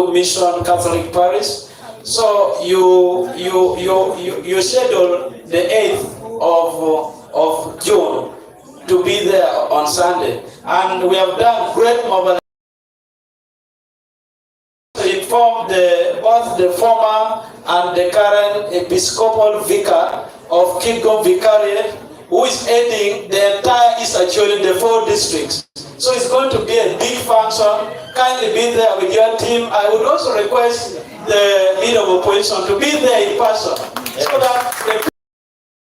Mission Catholic Parish. So you schedule the 8th of June to be there on Sunday, and we have done great mobilization to inform both the former and the current Episcopal Vicar of Ggulu Vicariate, who is aiding the entire East Acholi, the 4 districts. So it's going to be a big function. Kindly be there with your team. I would also request the leader of opposition to be there in person, so that they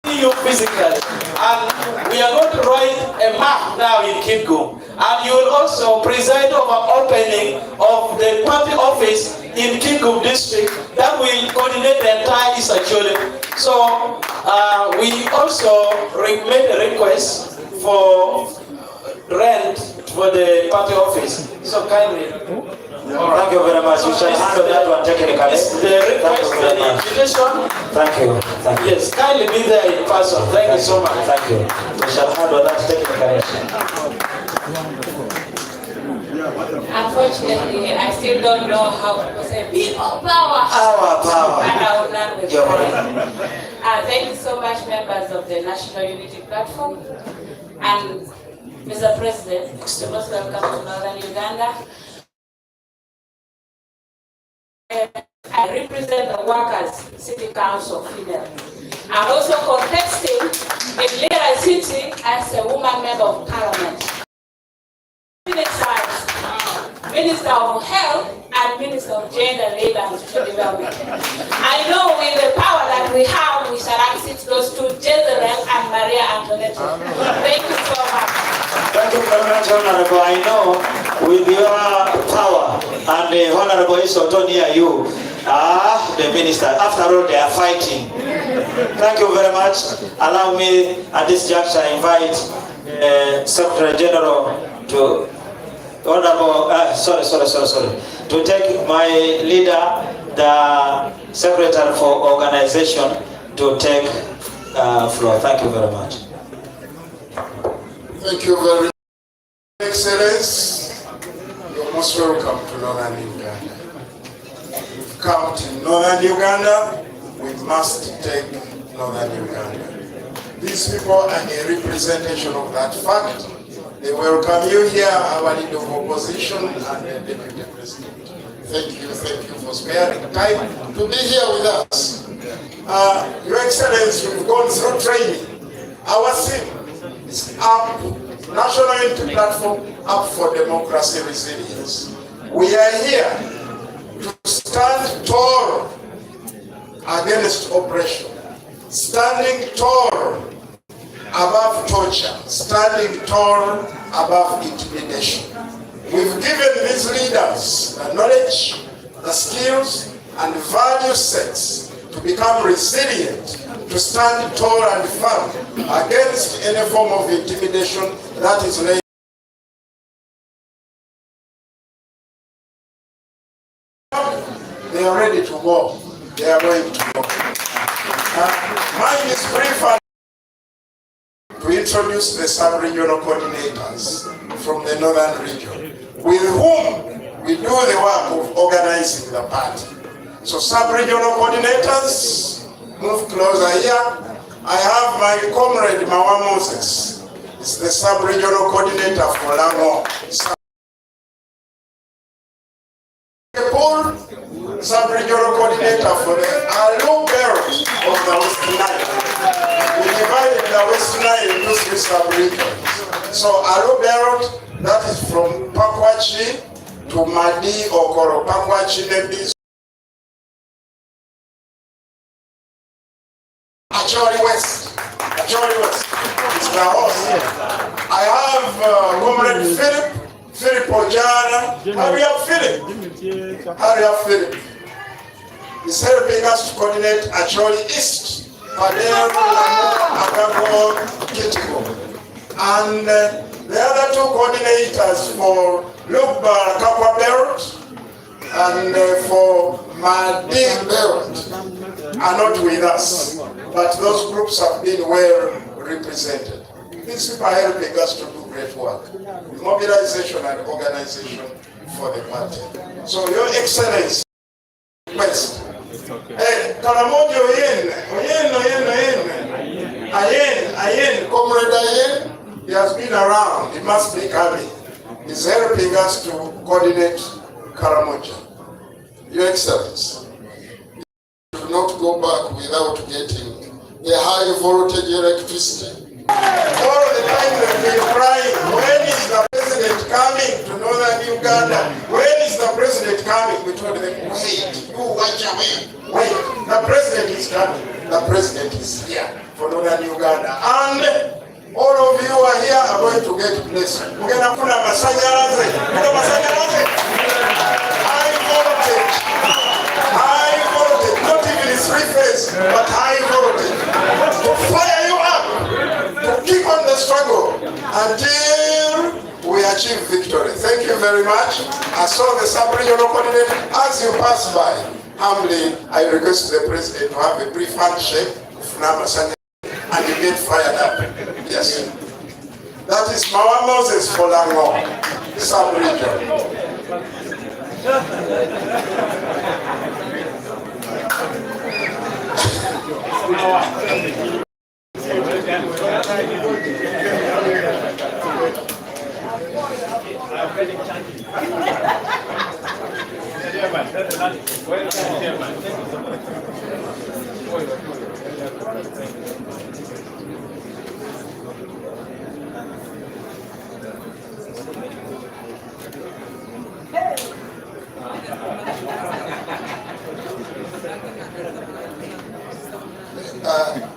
see you physically. And we are going to write a map now in Ggulu. And you will also preside over opening of the party office in Ggulu district that will coordinate the entire East Acholi. So we also made a request for rent for the party office. So kindly. Thank you very much. You shall handle that one technically. The request and the invitation. Thank you. Thank you. Yes, kindly be there in person. Thank you so much. Thank you. We shall handle that technically. Unfortunately, I still don't know how to say people power. Our power. And I will learn with it. Thank you so much, members of the National Unity Platform. And Mr. President, you're most welcome to Northern Uganda. I represent the Workers' City Council female. I'm also contesting in Lira City as a woman member of Parliament. Minister of Health and Minister of Gender, Labor and Social Development. I know with the power that we have, we shall access those two, Jezebel and Maria Antoinette. Thank you so much. Thank you very much, Honorable. I know with your power and the Honorable is also near you. The minister, after all, they are fighting. Thank you very much. Allow me at this juncture invite Secretary General to Honorable, to take my leader, the Secretary for Organization, to take floor. Thank you very much. Thank you very much, Excellence. You're most welcome to Northern Uganda. We've come to Northern Uganda. We must take Northern Uganda. These people are a representation of that fact. They welcome you here, our leader of opposition and the Deputy President. Thank you for sparing time to be here with us. Your Excellency, you've gone through training. Our theme is up, National Unity Platform, up for democracy resilience. We are here to stand tall against oppression, standing tall above torture, standing tall above intimidation. We've given these leaders the knowledge, the skills, and value sets to become resilient, to stand tall and firm against any form of intimidation that is laid. They are ready to go. They are going to go. Mine is brief and to introduce the sub-regional coordinators from the northern region, with whom we do the work of organizing the party. So sub-regional coordinators, move closer here. I have my comrade Mawa Moses. He's the sub-regional coordinator for Lango. Paul, sub-regional coordinator for the Alu belt of the West Nile. We divided the West Nile into 3 sub-regions. So Alu belt, that is from Pakwachi to Madi Okoro. Pakwachi Nebi. Acholi West. Acholi West. It's the host. I have comrade Philip Ojana. Hurry up, Philip. Hurry up, Philip. He's helping us to coordinate Acholi East, Padero, Akago, Kitiko. And the other 2 coordinators for Lukbar Kakwa Belt and for Madi Belt are not with us, but those groups have been well represented. These people are helping us to do great work, mobilization and organization for the party. So, Your Excellency, request. Karamojo Ayen, Comrade Ayen, he has been around, he must be coming. He's helping us to coordinate Karamojo. Your Excellency, you do not go back without getting the high voltage electricity. All the time we've been crying, when is the president coming to northern Uganda? When is the president coming? We told them, wait, you watch away. Wait, the president is coming. The president is here for northern Uganda. And all of you are here are going to get blessed. We're going to put a masanyalaze. High voltage, not even three-phase, but high voltage. To fire you up, to keep on the struggle until we achieve victory. Thank you very much. I saw the sub-regional coordinator. As you pass by, humbly, I request the president to have a brief handshake and you get fired up. Yes. That is Mawa Moses for Lango, sub-region.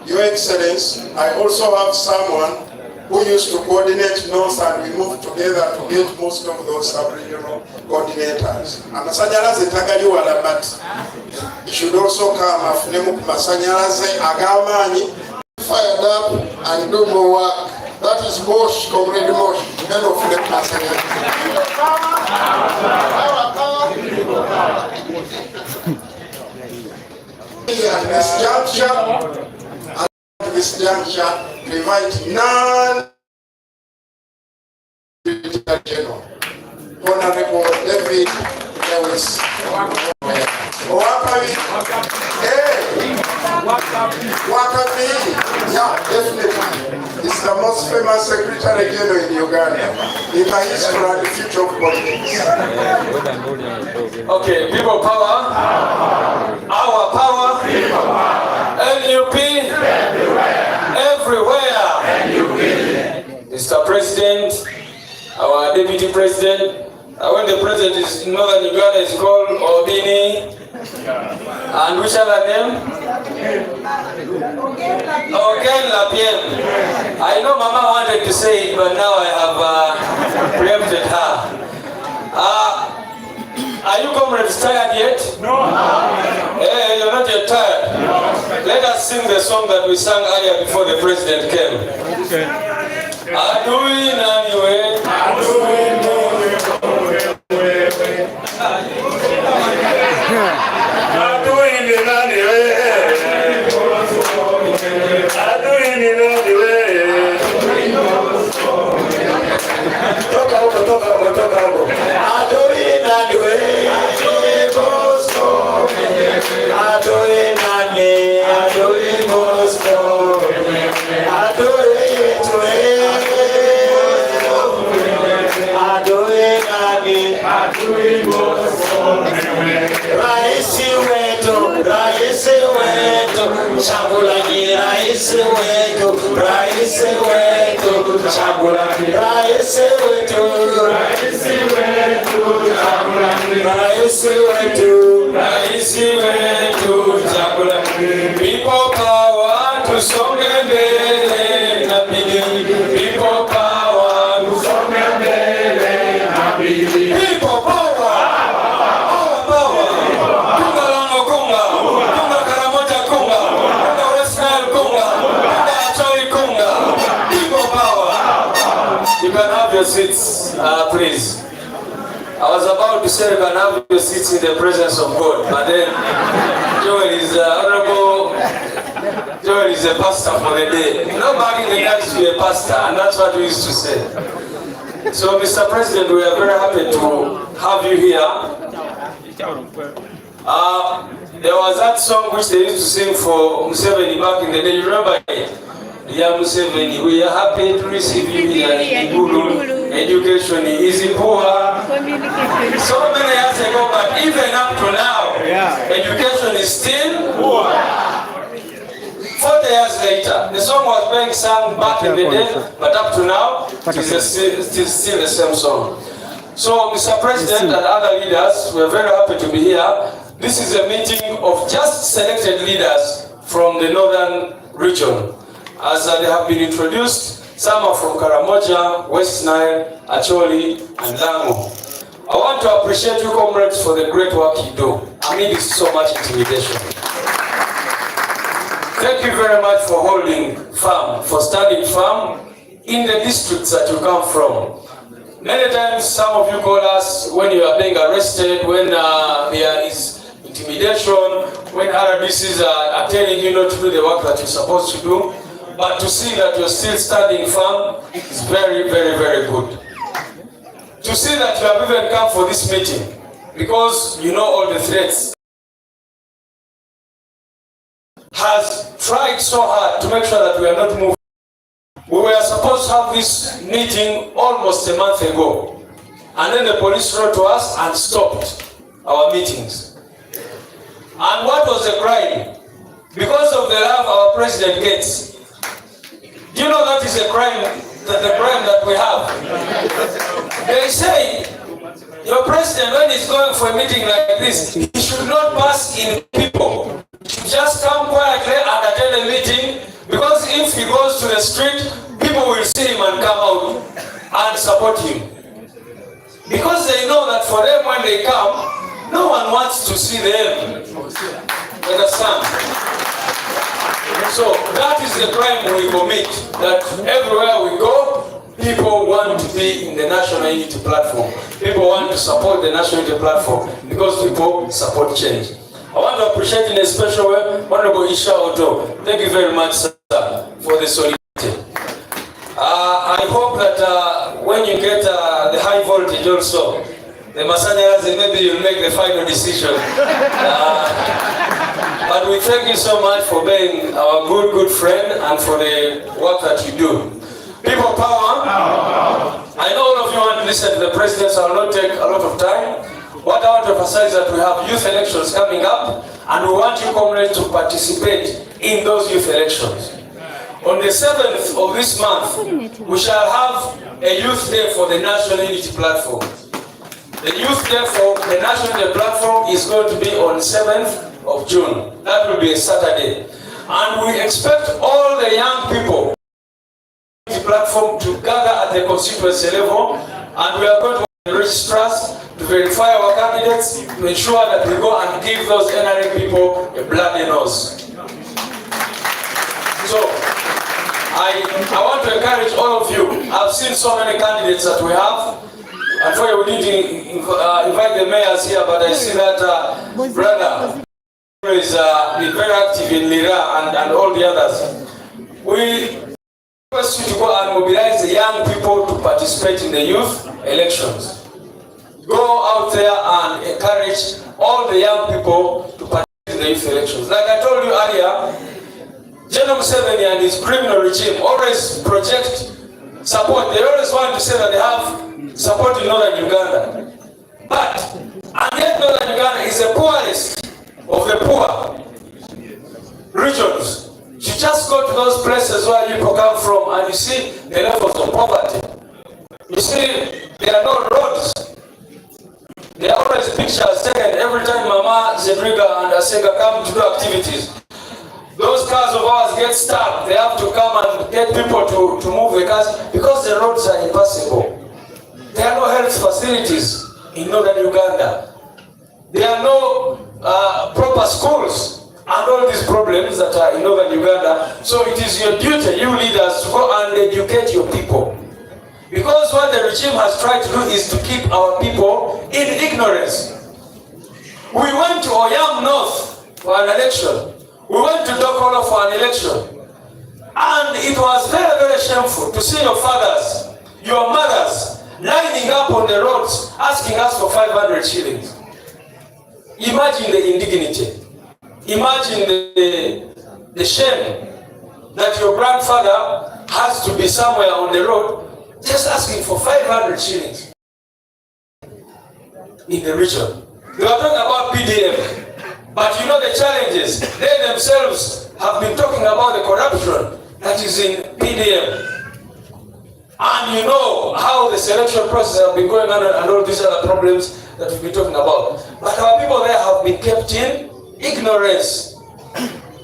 Your Excellency, I also have someone who used to coordinate North, and we moved together to get most of those sub-regional coordinators. Amasanyalaze tagaliwala, but it should also come afunemu ku masanyalaze agamanyi, fired up and do more work. That is Mosh, Comrade Mosh, men of the this juncture, invite none General Honorable David Lewis. Yeah, definitely. He's the most famous Secretary General in Uganda in the history and the future of politics. Okay, people power, our power, NUP, everywhere. Mr. President, our Deputy President, when the President is in Northern Uganda, is called Obini, and which other name? Again, Lapien. I know Mama wanted to say it, but now I have preempted her. Are you comrades tired yet? No. Hey, you're not yet tired. No. Let us sing the song that we sang earlier before the president came. Okay. Adui nani we? Adui nani we? People power to Songambele na bidii. People power to Songambele na bidii. People power, our power. Kunga Lango kunga, kunga Karamoja kunga, kunga West Nile kunga, kunga Acholi kunga. People power. You can have your seats, please. I was about to say you can have your seats in the presence of God, but then Joel is honorable. Joel is a pastor for the day. Nobody in the guy is a pastor, and that's what we used to say. So, Mr. President, we are very happy to have you here. There was that song which they used to sing for Museveni back in the day. You remember it? Yeah, Museveni, we are happy to receive you here in Ggulu. Education is poor. So many years ago, but even up to now, education is still poor. 40 years later, the song was being sung back in the day, but up to now, it is still the same song. So, Mr. President and other leaders, we are very happy to be here. This is a meeting of just selected leaders from the northern region. As they have been introduced, some are from Karamoja, West Nile, Acholi, and Lamu. I want to appreciate you, comrades, for the great work you do amidst so much intimidation. Thank you very much for holding firm, for standing firm in the districts that you come from. Many times, some of you call us when you are being arrested, when there is intimidation, when RDCs are telling you not to do the work that you're supposed to do. But to see that you're still standing firm is very, very, very good. To see that you have even come for this meeting, because you know all the threats, has tried so hard to make sure that we are not moving. We were supposed to have this meeting almost a month ago, and then the police wrote to us and stopped our meetings. And what was the crime? Because of the love our president gets. Do you know that is a crime, the crime that we have? They say, your president, when he's going for a meeting like this, he should not pass in people. He should just come quietly and attend the meeting, because if he goes to the street, people will see him and come out and support him. Because they know that for them, when they come, no one wants to see them. Understand? So that is the crime we commit, that everywhere we go, people want to be in the National Unity Platform. People want to support the National Unity Platform because people support change. I want to appreciate in a special way Honorable Isha Otto. Thank you very much, sir, for the solidarity. I hope that when you get the high voltage also, the Masanyas, maybe you'll make the final decision. But we thank you so much for being our good friend and for the work that you do. People power. I know all of you want to listen to the president, so I will not take a lot of time. What I want to emphasize is that we have youth elections coming up, and we want you comrades to participate in those youth elections. On the 7th of this month, we shall have a youth day for the National Unity Platform. The youth day for the National Unity Platform is going to be on 7th of June. That will be a Saturday. And we expect all the young people on the platform to gather at the constituency level, and we are going to work with the registrars to verify our candidates, to ensure that we go and give those NRA people a bloody nose. So, I want to encourage all of you. I've seen so many candidates that we have. Unfortunately, we need to invite the mayors here, but I see that brother is been very active in Lira and all the others. We request you to go and mobilize the young people to participate in the youth elections. Go out there and encourage all the young people to participate in the youth elections. Like I told you earlier, General Museveni and his criminal regime always project support. They always want to say that they have support in northern Uganda. But, and yet northern Uganda is the poorest of the poor regions. You just go to those places where people come from and you see the levels of poverty. You see, there are no roads. There are always pictures taken every time Mama Zedriga and Asega come to do activities. Those cars of ours get stuck. They have to come and get people to move the cars because the roads are impassable. There are no health facilities in northern Uganda. There are no proper schools and all these problems that are in northern Uganda. So it is your duty, you leaders, to go and educate your people. Because what the regime has tried to do is to keep our people in ignorance. We went to Oyam North for an election. We went to Dokolo for an election. And it was very, very shameful to see your fathers, your mothers, lining up on the roads, asking us for 500 shillings. Imagine the indignity. Imagine the shame that your grandfather has to be somewhere on the road just asking for 500 shillings in the region. They are talking about PDM, but you know the challenges. They themselves have been talking about the corruption that is in PDM. And you know how the selection process has been going on and all these other problems that we've been talking about. But our people there have been kept in ignorance.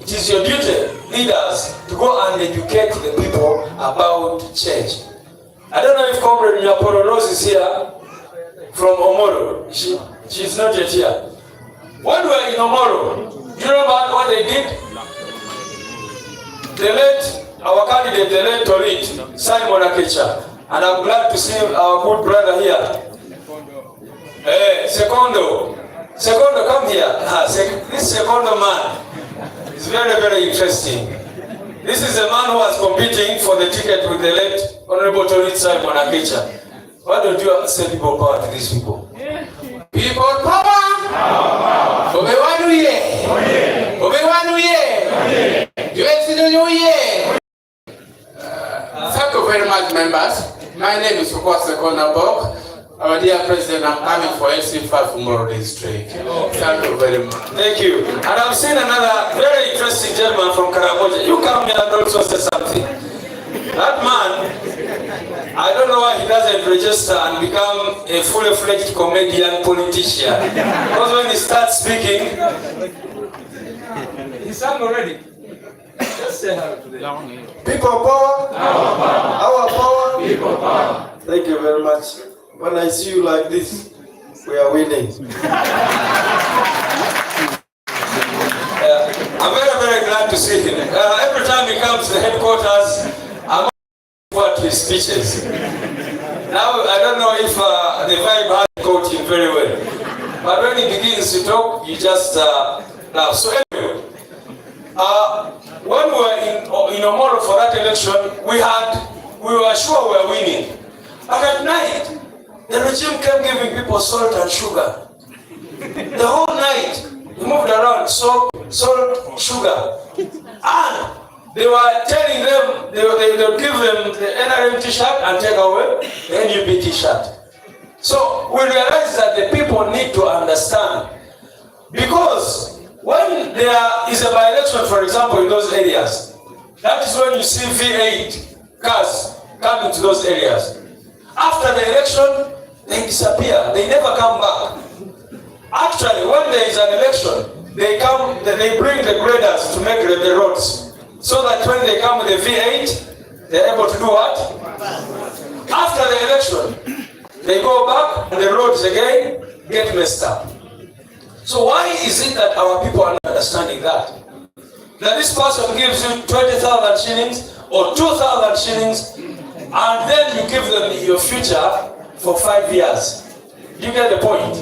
It is your duty, leaders, to go and educate the people about change. I don't know if Comrade Nyaporo Rose is here from Omoro. She's not yet here. When we were in Omoro, do you remember what they did? They let our candidate, the late Torit, Simon Akecha, and I'm glad to see our good brother here. Secondo, come here. This Secondo man is very, very interesting. This is a man who was competing for the ticket with the late Honorable Torit Simon Akecha. Why don't you say people power to these people? People power! Bobi wanu ye! Bobi wanu ye! Thank you very much, members. My name is Secondo Bok. Our dear President, I'm coming for SC5 Omoro District. Thank you very much. Thank you. And I've seen another very interesting gentleman from Karamoja. You come here and also say something. That man, I don't know why he doesn't register and become a fully fledged comedian politician. Because when he starts speaking, he sang already. Just say hello to them. People power. Our power. People power. Thank you very much. When I see you like this, we are winning. I'm very, very glad to see him. Every time he comes to the headquarters, I'm looking forward to his speeches. Now, I don't know if the vibe has caught him very well. But when he begins to talk, you just laugh. So anyway, when we were in Omoro for that election, we were sure we were winning. But at night, the regime kept giving people salt and sugar. The whole night, we moved around, salt, sugar. And they were telling them, they would give them the NRM t-shirt and take away the NUP t-shirt. So we realized that the people need to understand. Because when there is a by-election, for example, in those areas, that is when you see V8 cars coming to those areas. After the election, they disappear. They never come back. Actually, when there is an election, they bring the graders to make the roads. So that when they come with the V8, they're able to do what? After the election, they go back and the roads again get messed up. So why is it that our people are not understanding that? That this person gives you 20,000 shillings or 2,000 shillings and then you give them your future for 5 years. You get the point?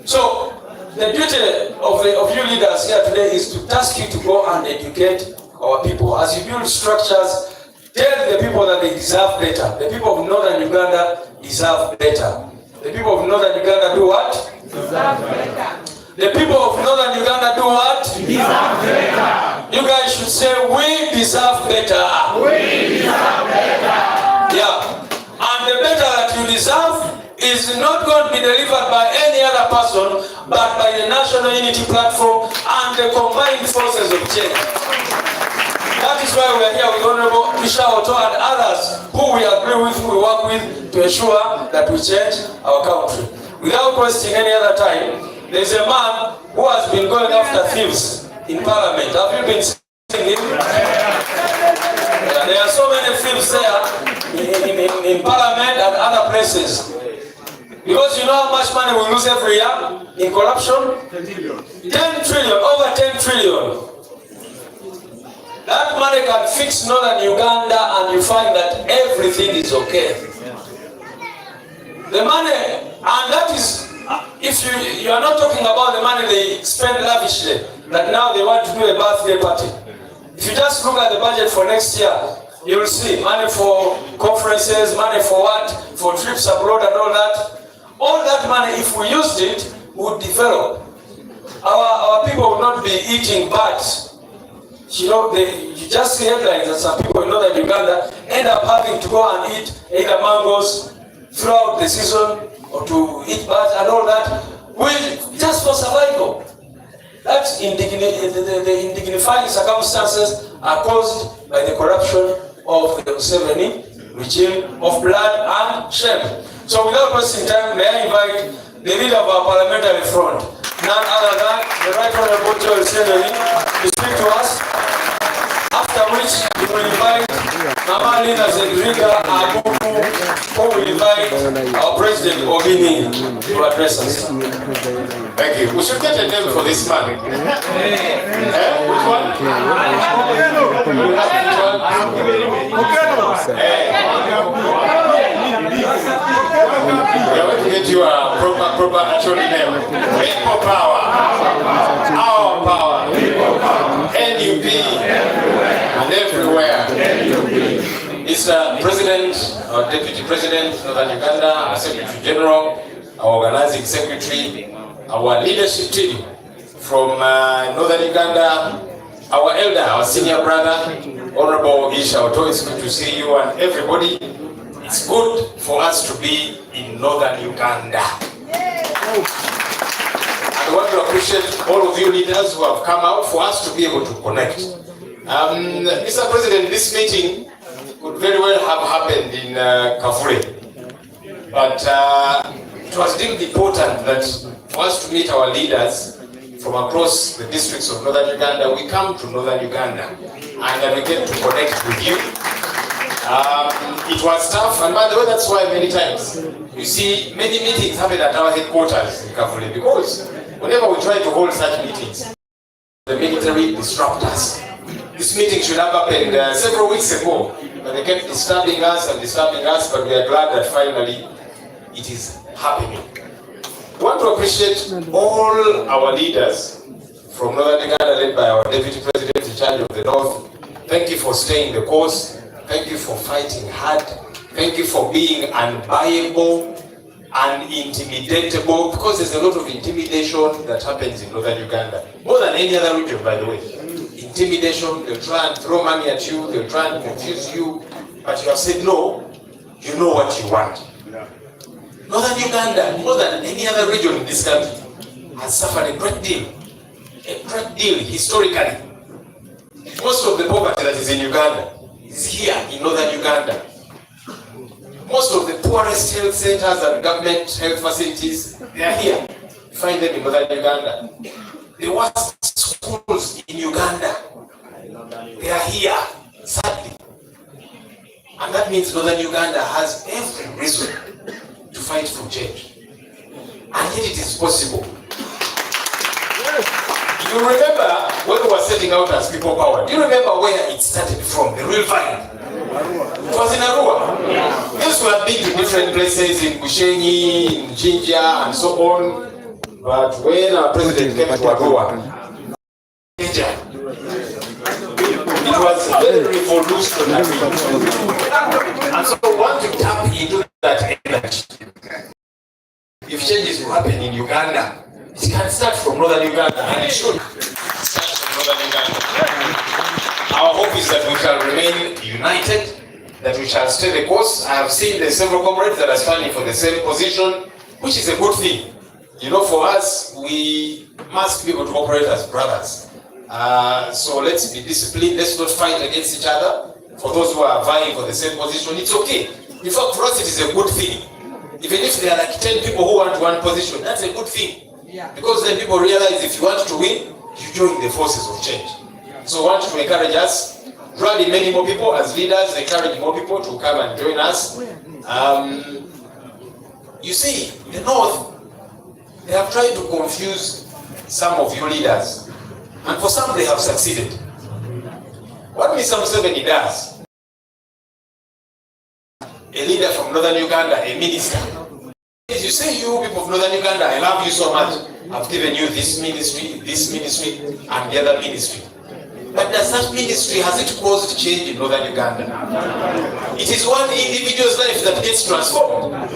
So the duty of you leaders here today is to task you to go and educate our people. As you build structures, tell the people that they deserve better. The people of Northern Uganda deserve better. The people of Northern Uganda do what? Deserve better. The people of Northern Uganda do what? Deserve better. You guys should say, we deserve better. We deserve better. Yeah. And the better that you deserve is not going to be delivered by any other person, but by the National Unity Platform and the combined forces of change. That is why we are here with Honorable Misha Otto and others who we agree with, who we work with to ensure that we change our country. Without wasting any other time, there is a man who has been going after thieves in Parliament. Have you been seeing him? There are so many thieves there in Parliament and other places. Because you know how much money we lose every year in corruption? 10 trillion, over 10 trillion. That money can fix Northern Uganda and you find that everything is okay. The money, and that is, if you are not talking about the money they spend lavishly, that now they want to do a birthday party. If you just look at the budget for next year, you will see money for conferences, money for what? For trips abroad and all that. All that money, if we used it would develop. Our people will not be eating bats. You know, you just see headlines that some people in northern Uganda end up having to go and eat either mangoes throughout the season or to eat bats and all that, just for survival. That's the indignifying circumstances are caused by the corruption of the Museveni regime of blood and shame. So without wasting time, may I invite the leader of our parliamentary front, none other than the Right Honorable Joel Museveni, to speak to us. After which we will invite Mama Lina Zedriga Abubu, who will invite our President Bobi to address us. Thank you. We should get a name for this man. Which one? We are going to get you a proper actual name. People power. Our power. NUP. And everywhere. It's President, our Deputy President, Northern Uganda, our Secretary General, our Organizing Secretary, our leadership team from Northern Uganda, our elder, our senior brother, Honorable Isha Oto. It's good to see you and everybody. It's good for us to be in Northern Uganda. And I want to appreciate all of you leaders who have come out for us to be able to connect. Mr. President, this meeting could very well have happened in Kafure, but it was deemed important that for us to meet our leaders from across the districts of Northern Uganda. We come to Northern Uganda and we get to connect with you. It was tough, and by the way, that's why many times you see many meetings happen at our headquarters in Kafure, because whenever we try to hold such meetings, the military disrupt us. This meeting should have happened several weeks ago, but they kept disturbing us, but we are glad that finally it is happening. I want to appreciate all our leaders from Northern Uganda, led by our Deputy President in charge of the North. Thank you for staying the course. Thank you for fighting hard. Thank you for being unbuyable, unintimidatable, because there's a lot of intimidation that happens in Northern Uganda. More than any other region, by the way. Intimidation, they'll try and throw money at you, they'll try and confuse you, but you have said no, you know what you want. Northern Uganda, more than any other region in this country, has suffered a great deal historically. Most of the poverty that is in Uganda is here in Northern Uganda. Most of the poorest health centers and government health facilities, they are here. You find them in Northern Uganda. The worst schools in Uganda, they are here, sadly. And that means Northern Uganda has every reason to fight for change. And yet it is possible. You remember when we were setting out as people power, do you remember where it started from, the real fight? It was in Arua. Yes, we have been to different places in Bushenyi, in Jinja, and so on. But when our president came to Arua, it was very revolutionary. And so we want to tap into that energy. If changes will happen in Uganda, it can start from Northern Uganda, and it should start from Northern Uganda. Our hope is that we shall remain united, that we shall stay the course. I have seen the several comrades that are standing for the same position, which is a good thing. You know, for us, we must be able to operate as brothers. So let's be disciplined. Let's not fight against each other. For those who are vying for the same position, it's okay. In fact, for us, it is a good thing. Even if there are like 10 people who want one position, that's a good thing. Yeah. Because then people realize if you want to win, you join the forces of change. So I want to encourage us, rally many more people as leaders, encourage more people to come and join us. You see, the North, they have tried to confuse some of your leaders. And for some, they have succeeded. What Mr. Museveni does, a leader from Northern Uganda, a minister, is you say, you people of Northern Uganda, I love you so much. I've given you this ministry, and the other ministry. But does that ministry, has it caused change in Northern Uganda? It is one individual's life that gets transformed.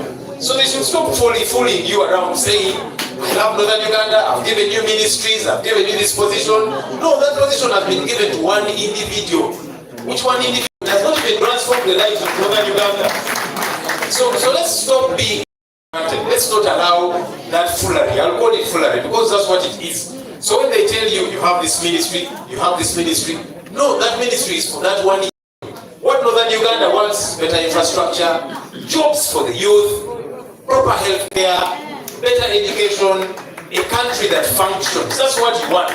So they should stop fooling you around saying, I love Northern Uganda, I've given you ministries, I've given you this position. No, that position has been given to one individual. Which one individual has not even transformed the lives of Northern Uganda? So let's stop being. Let's not allow that foolery. I'll call it foolery because that's what it is. So when they tell you you have this ministry, you have this ministry, no, that ministry is for that one. What Northern Uganda wants: better infrastructure, jobs for the youth, proper health care, better education, a country that functions. That's what you want.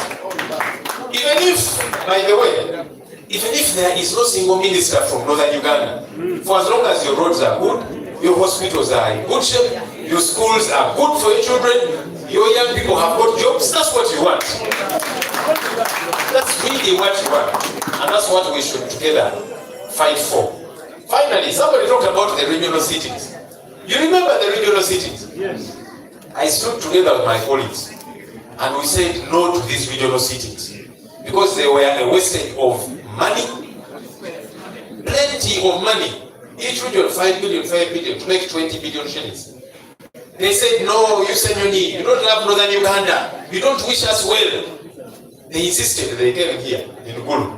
Even if, by the way, even if there is no single minister from Northern Uganda, for as long as your roads are good, your hospitals are in good shape, your schools are good for your children, your young people have got jobs, that's what you want. That's really what you want. And that's what we should together fight for. Finally, somebody talked about the regional cities. You remember the regional cities? Yes. I stood together with my colleagues and we said no to these regional cities because they were a wastage of money, plenty of money. Each region 5 billion to make 20 billion shillings. They said, no, you Senyoni, you don't love Northern Uganda. You don't wish us well. They insisted, they came here in Ggulu.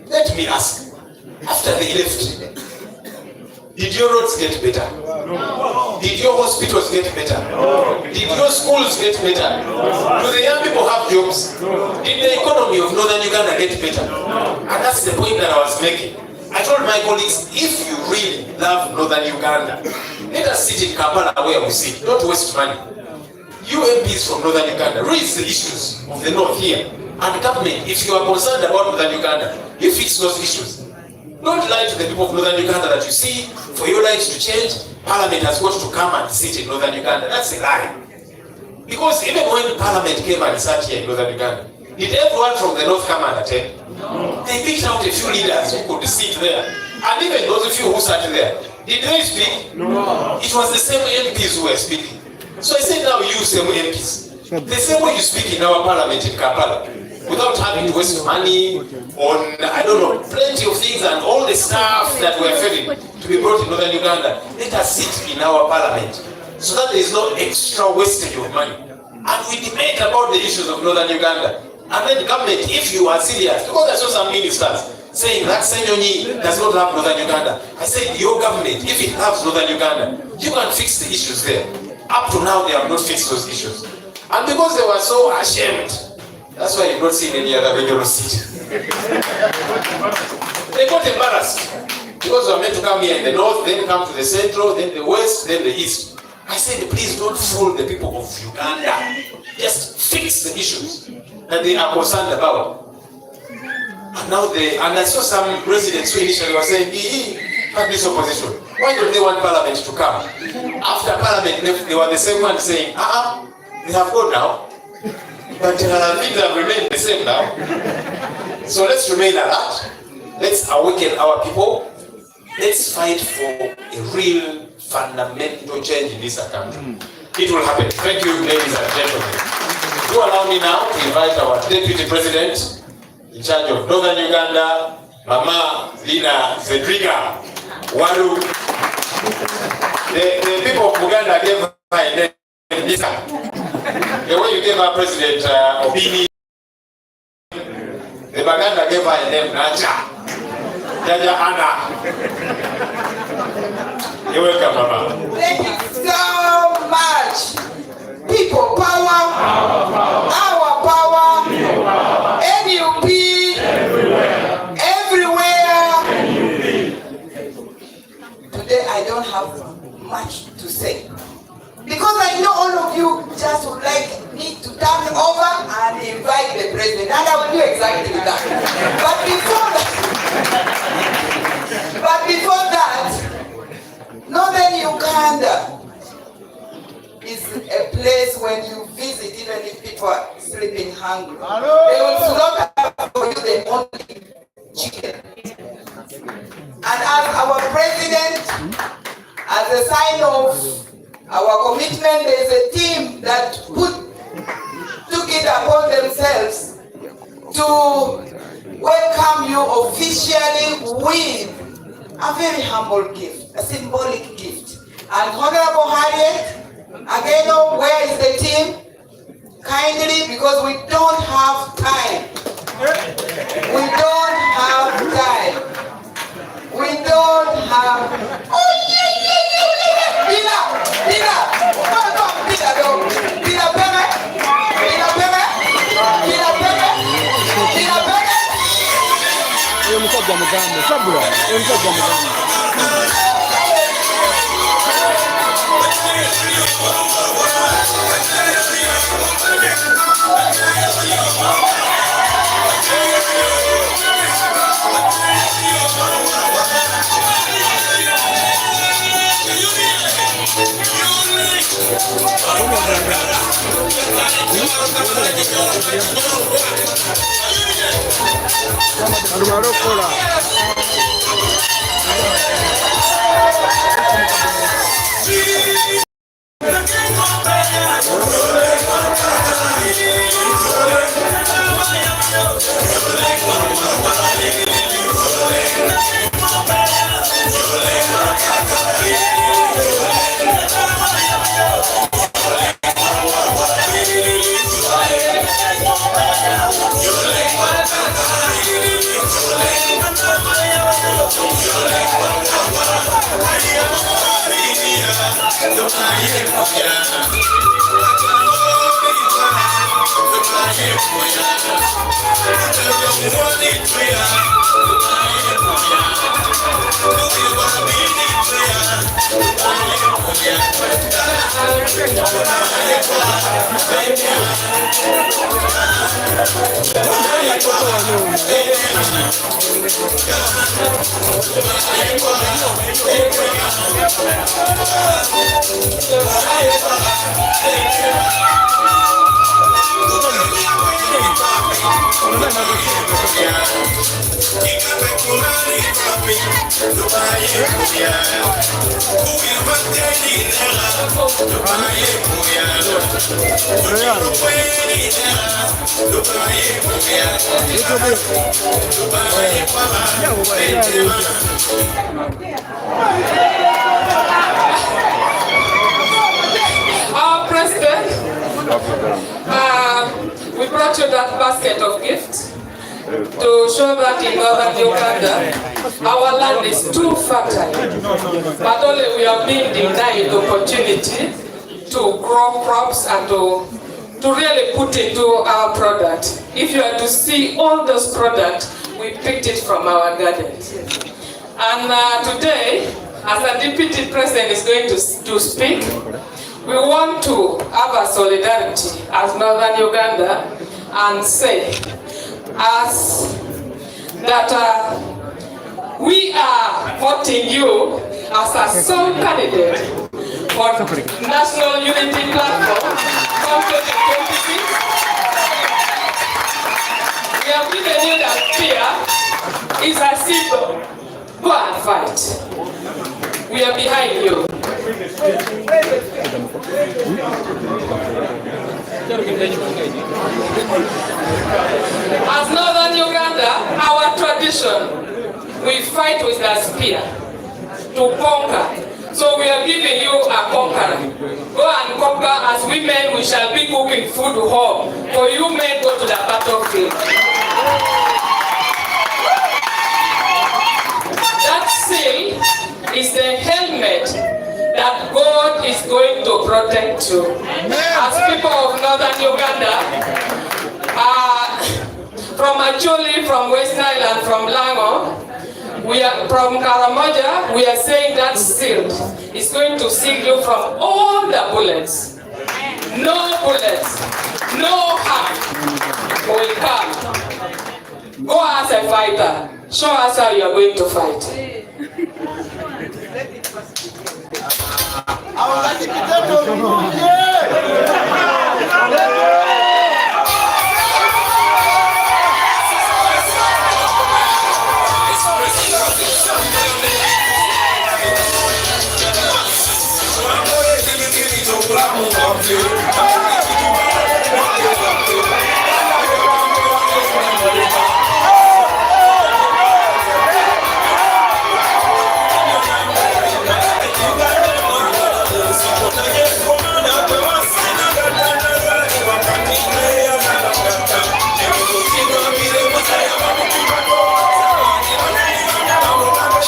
Let me ask, after they left, did your roads get better? No. Did your hospitals get better? No. Did your schools get better? No. Do the young people have jobs? No. Did the economy of Northern Uganda get better? No. And that's the point that I was making. I told my colleagues, if you really love Northern Uganda, let us sit in Kampala where we sit. Don't waste money. You MPs from Northern Uganda, raise the issues of the North here. And government, if you are concerned about Northern Uganda, you fix those issues. Don't lie to the people of Northern Uganda that you see, for your lives to change, Parliament has got to come and sit in Northern Uganda. That's a lie. Because even when Parliament came and sat here in Northern Uganda, did everyone from the North come and attend? No. They picked out a few leaders who could sit there. And even those few who sat there, did they speak? No. It was the same MPs who were speaking. So I said, now you same MPs. The same way you speak in our parliament in Kampala, without having to waste money on, I don't know, plenty of things and all the stuff that we're failing to be brought in Northern Uganda. Let us sit in our parliament so that there is no extra wastage of money. And we debate about the issues of Northern Uganda. And then the government, if you are serious, because I saw some ministers saying that Senyoni does not love Northern Uganda. I said, your government, if it loves Northern Uganda, you can fix the issues there. Up to now, they have not fixed those issues. And because they were so ashamed, that's why you've not seen any other regional city. They got embarrassed. Because they were meant to come here in the north, then come to the central, then the west, then the east. I said, please don't fool the people of Uganda. Just fix the issues that they are concerned about. And now and I saw some residents who initially were saying, have this opposition. Why don't they want Parliament to come? After Parliament left, they were the same one saying, they have gone now. But things have remained the same now. So let's remain alert. Let's awaken our people. Let's fight for a real fundamental change in this country. It will happen. Thank you, ladies and gentlemen. Do allow me now to invite our Deputy President in charge of Northern Uganda, Mama Lina Zedriga Walu. The people of Uganda gave her a name. The way you gave her President Obini, the Baganda gave her a name, Naja. Jaja Anna. You're welcome, Mama. Thank you so much. People power, our power, NUP, everywhere. Today I don't have much to say. Because I know all of you just would like me to turn over and invite the president. And I will do exactly that. But before that, Northern Uganda is a place when you visit, even if people are sleeping hungry. They will slaughter for you the only chicken. And as our president, as a sign of our commitment, there is a team that took it upon themselves to welcome you officially with a very humble gift, a symbolic gift. And Honorable Harriet Again, where is the team? Kindly, because we don't have time. We don't have time. We don't have. Oh yeah. Dina. Come, Dina, go. Dina, Peme. Our President, we brought you that basket of gifts to show that in northern Uganda, our land is too fertile, but only we are being denied the opportunity to grow crops and to really put into our product. If you are to see all those products, we picked it from our gardens. And today, as the Deputy President is going to speak, we want to have a solidarity as Northern Uganda and say as that we are voting you as a sole candidate for National Unity Platform from 2026. We have given you that fear is a symbol. Go and fight. We are behind you. As Northern Uganda, our tradition, we fight with a spear to conquer. So we are giving you a conqueror. Go and conquer. As women, we shall be cooking food home. For you men, go to the battlefield. That seal is the helmet that God is going to protect you. As people of Northern Uganda, from Acholi, from West Nile, and from Lango, we are from Karamoja, we are saying that seal is going to seal you from all the bullets. No bullets, no harm will come. Go as a fighter. Show us how you are going to fight.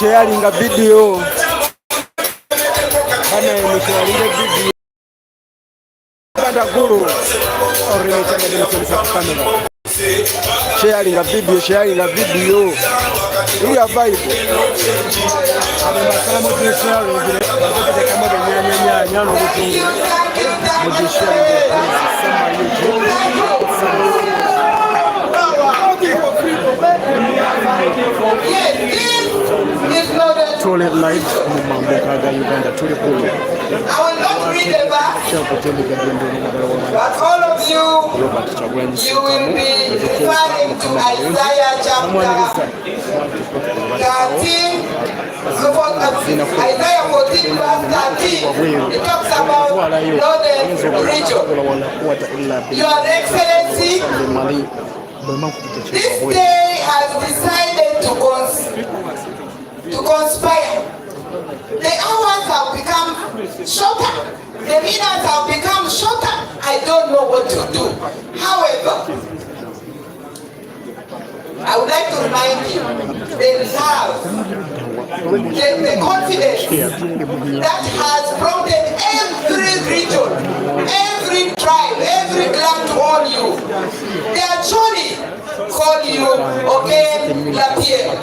sharing a video. Ggulu sharing a video. We are Bible. Tole live Uganda tuli Ggulu. I will not read the verse, but all of you will be referring to Isaiah chapter 13. Isaiah 14 verse 13. It talks about northern region. Your Excellency, this day has decided to conspire. The hours have become shorter. The minutes have become shorter. I don't know what to do. However, I would like to remind you the love, the confidence that has prompted every region, every tribe, every clan to all you. They actually call you okay, Lapierre,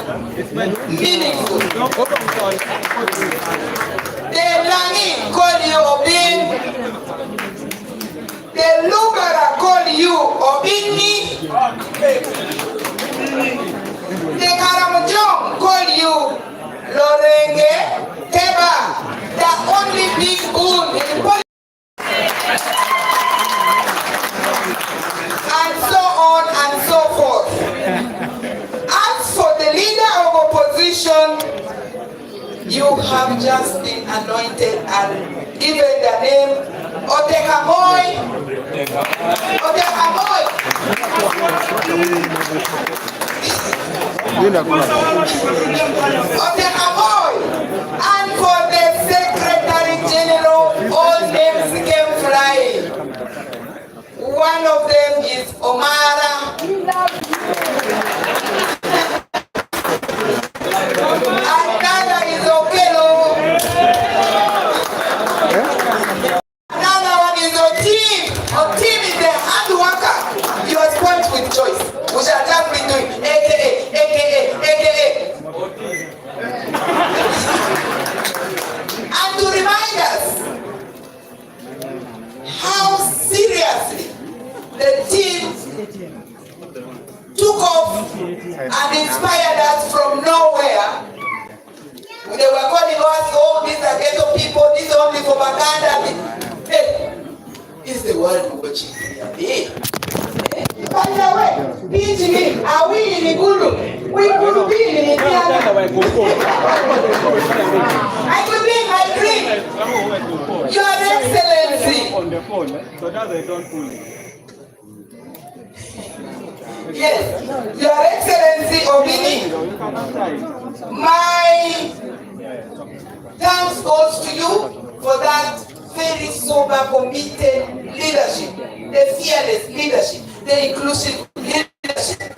meaningful. The Langi call you Obin. The Lugara call you Obini. The Karamojong call you Lorenge Teba. The only big bull in politics. And so on and so forth. As for the leader of opposition, you have just been anointed and given the name Otekamoy. Otekamoy. Otekamoy. And for the Secretary General, all names came flying. One of them is Omara. Another is Okelo. Another one is Otim. Otim is the hard worker. You are spoiled with choice. We shall just be doing AKA. And to remind us how seriously the team took off and inspired us from nowhere. They were calling us, oh, these are ghetto people, these are only for propaganda. Hey, is the world watching? Hey. By the way, PGB, are we in Ggulu? We could be in Uganda. I could be in my dream. Your Excellency. On the phone, so that they don't pull it. Yes, Your Excellency Obini, my thanks goes to you for that very sober, committed leadership, the fearless leadership, the inclusive leadership.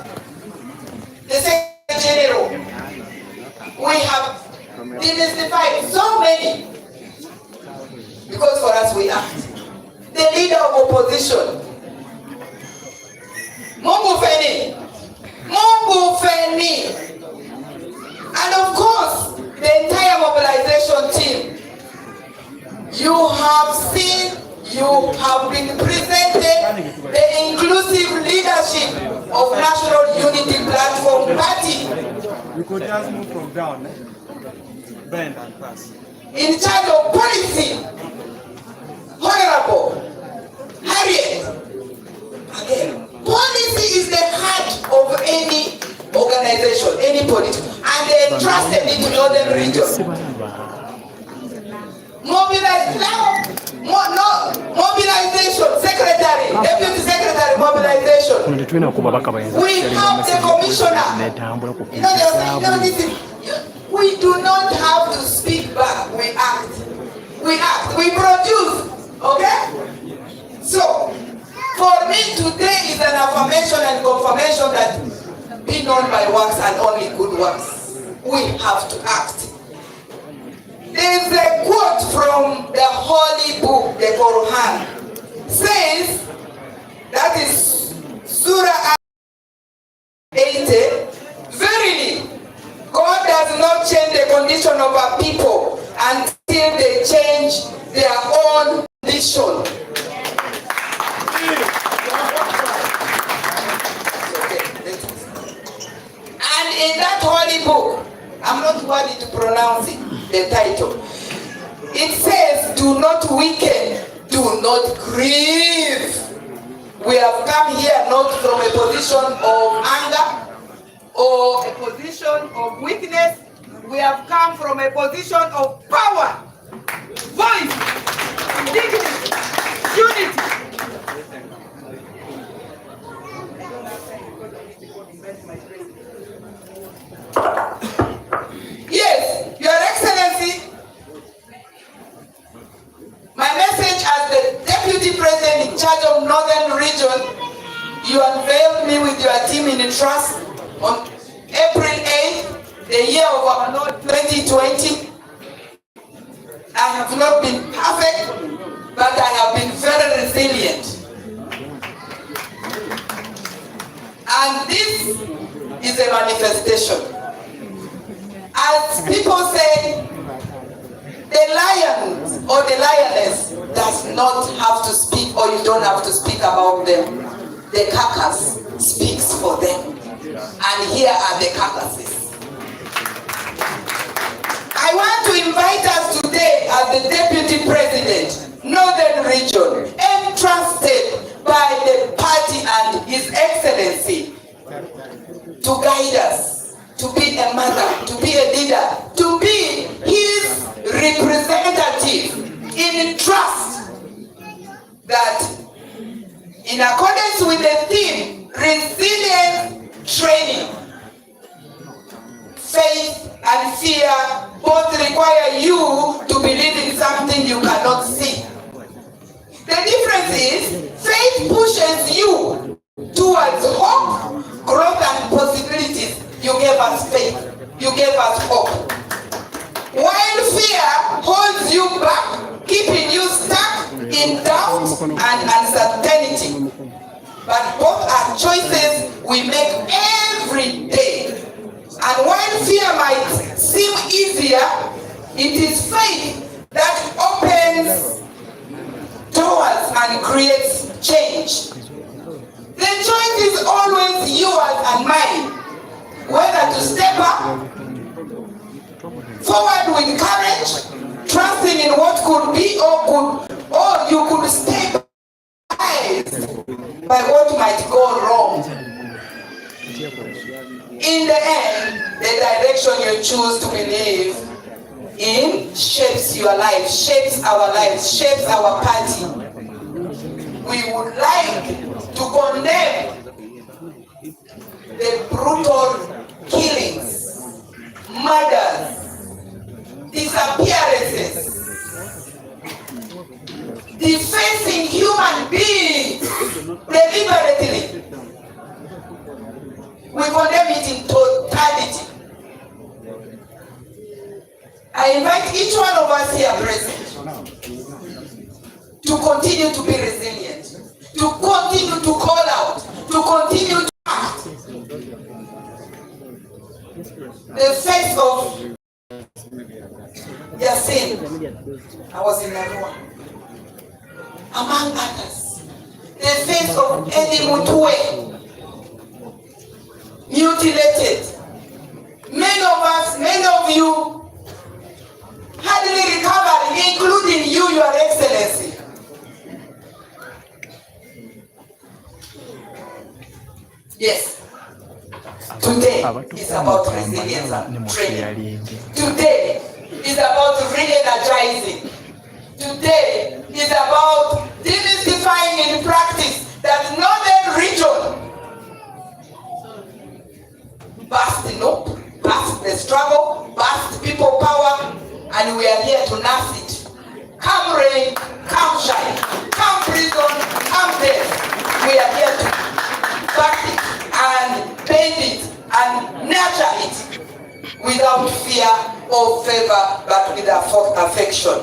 The Secretary General, we have demystified so many, because for us we act. The leader of opposition, Mungu Feni, and of course the entire mobilization team. You have seen, you have been presented the inclusive leadership of National Unity Platform Party. We could just move from down, bend and pass. In charge of policy, Honorable Harriet. Again, policy is the heart of any organization, any political, and they entrusted it to Northern region. Mobilization, secretary, deputy secretary, mobilization. We have the commissioner. We do not have to speak back. We act. We produce. Okay? So, for me today is an affirmation and confirmation that be known by works and only good works. we have to act. There is a quote from the Holy Book, the Quran, says, that is Surah 80, verily, God does not change the condition of a people until they change their own condition. And in that holy book, I'm not worthy to pronounce it, the title. It says, do not weaken, do not grieve. We have come here not from a position of anger or a position of weakness. We have come from a position of power, voice, dignity, unity. Yes, Your Excellency, my message as the Deputy President in charge of Northern Region, you unveiled me with your team in trust on April 8th, the year of our Lord 2020. I have not been perfect, but I have been very resilient. And this is a manifestation. As people say, the lion or the lioness does not have to speak, or you don't have to speak about them. The carcass speaks for them. And here are the carcasses. I want to invite us today as the Deputy President, Northern Region, entrusted by the party and His Excellency, to guide us, to be a mother, to be a leader, to be his representative in trust that, in accordance with the theme, resilience training, faith and fear both require you to believe in something you cannot see. The difference is, faith pushes you towards hope, growth and possibilities. You gave us faith. You gave us hope. While fear holds you back, keeping you stuck in doubt and uncertainty. But both are choices we make every day. And while fear might seem easier, it is faith that opens doors and creates change. The choice is always yours and mine. Whether to step up, forward with courage, trusting in what could be or you could stay by what might go wrong. In the end, the direction you choose to believe in shapes your life, shapes our lives, shapes our party. We would like to condemn the brutal killings, murders, disappearances, defacing human beings deliberately. We condemn it in totality. I invite each one of us here present to continue to be resilient, to continue to call out, to continue to act. The face of Yasin, I was in Narua, among others. The face of Eddie Mutue, mutilated. Many of us, many of you, hardly recovered, including you, Your Excellency. Yes. Today is about resilience and training. Today is about re-energizing. Today is about demystifying in practice that Northern Region past the struggle, past people power, and we are here to nurse it. Come rain, come shine, come prison, come death. We are here to back it and bathe it and nurture it without fear or favor, but with affection.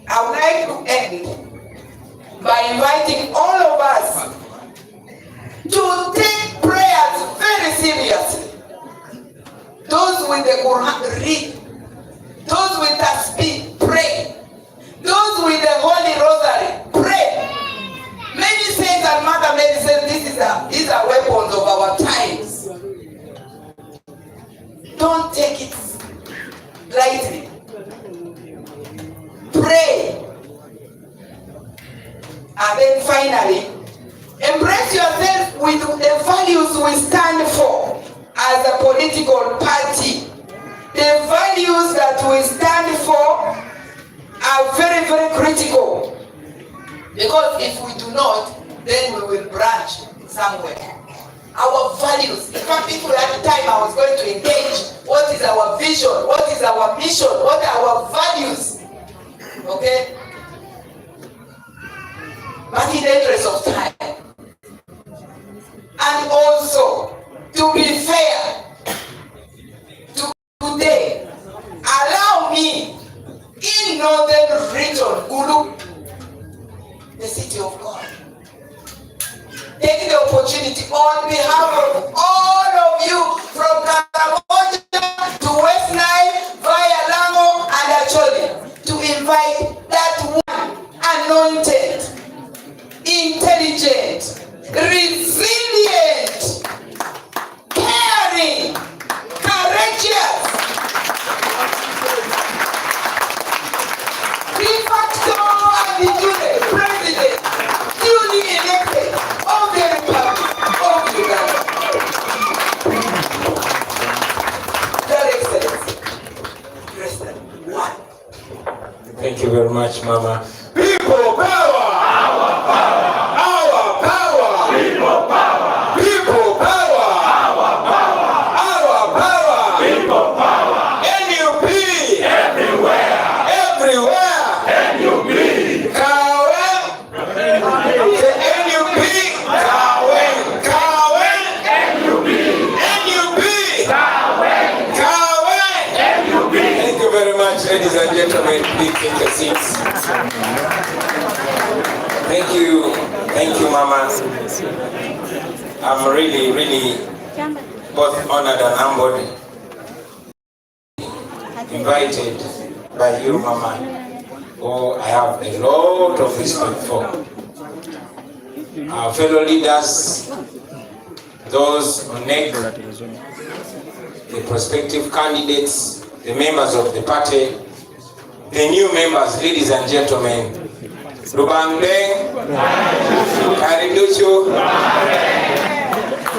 I would like to end by inviting all of us to take prayers very seriously. Those with the Quran, read. Those with tasbih, pray. Those with the Holy Rosary, pray. Many saints and Mother Mary said these are weapons of our times. Don't take it lightly. Pray. And then finally, embrace yourself with the values we stand for as a political party. The values that we stand for are very, very critical. Because if we do not, then we will branch somewhere. Our values. In fact, people at the time I was going to engage, what is our vision? What is our mission? What are our values? Okay? But in the interest of time, and also to be fair, today, allow me in northern region, Ggulu, the city of God, take the opportunity on behalf of all of you from Karamoja to West Nile via Lamu and Acholi to invite that one anointed, intelligent, resilient, caring, courageous, de facto and de jure president, duly elected of the Republic of Uganda. Their Excellency, President One. Thank you very much, Mama. People power! Our power! Our power! People power! People power! Our power! Our power! People power! NUP! Everywhere! Everywhere! NUP! Kawe! NUP! Kawe! Kawe! NUP! NUP! Kawe! Kawe! NUP! Thank you very much, ladies and gentlemen. Please take your seats. Thank you, Mama. I'm really both honored and humbled, invited by you, Mama, who I have a lot of respect for. Our fellow leaders, those on NEC, the prospective candidates, the members of the party, the new members, ladies and gentlemen, Rubangbe, Kariduchu,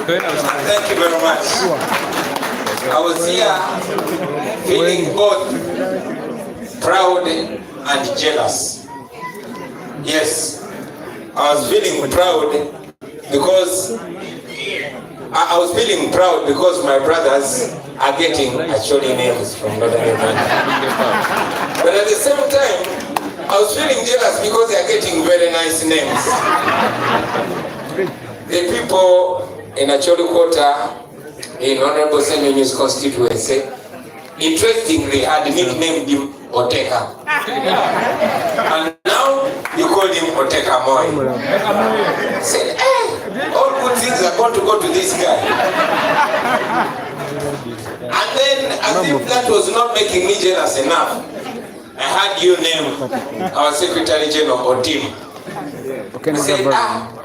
thank you very much. I was here feeling both proud and jealous. Yes, I was feeling proud because my brothers are getting actually names from Northern Uganda. But at the same time, I was feeling jealous because they are getting very nice names. The people in Acholi Quarter, in Honorable Semenyu's constituency, interestingly had nicknamed him Oteka. And now you call him Oteka Moi. Said, all good things are going to go to this guy. And then, as if that was not making me jealous enough, I had you name our Secretary General Otim. I said,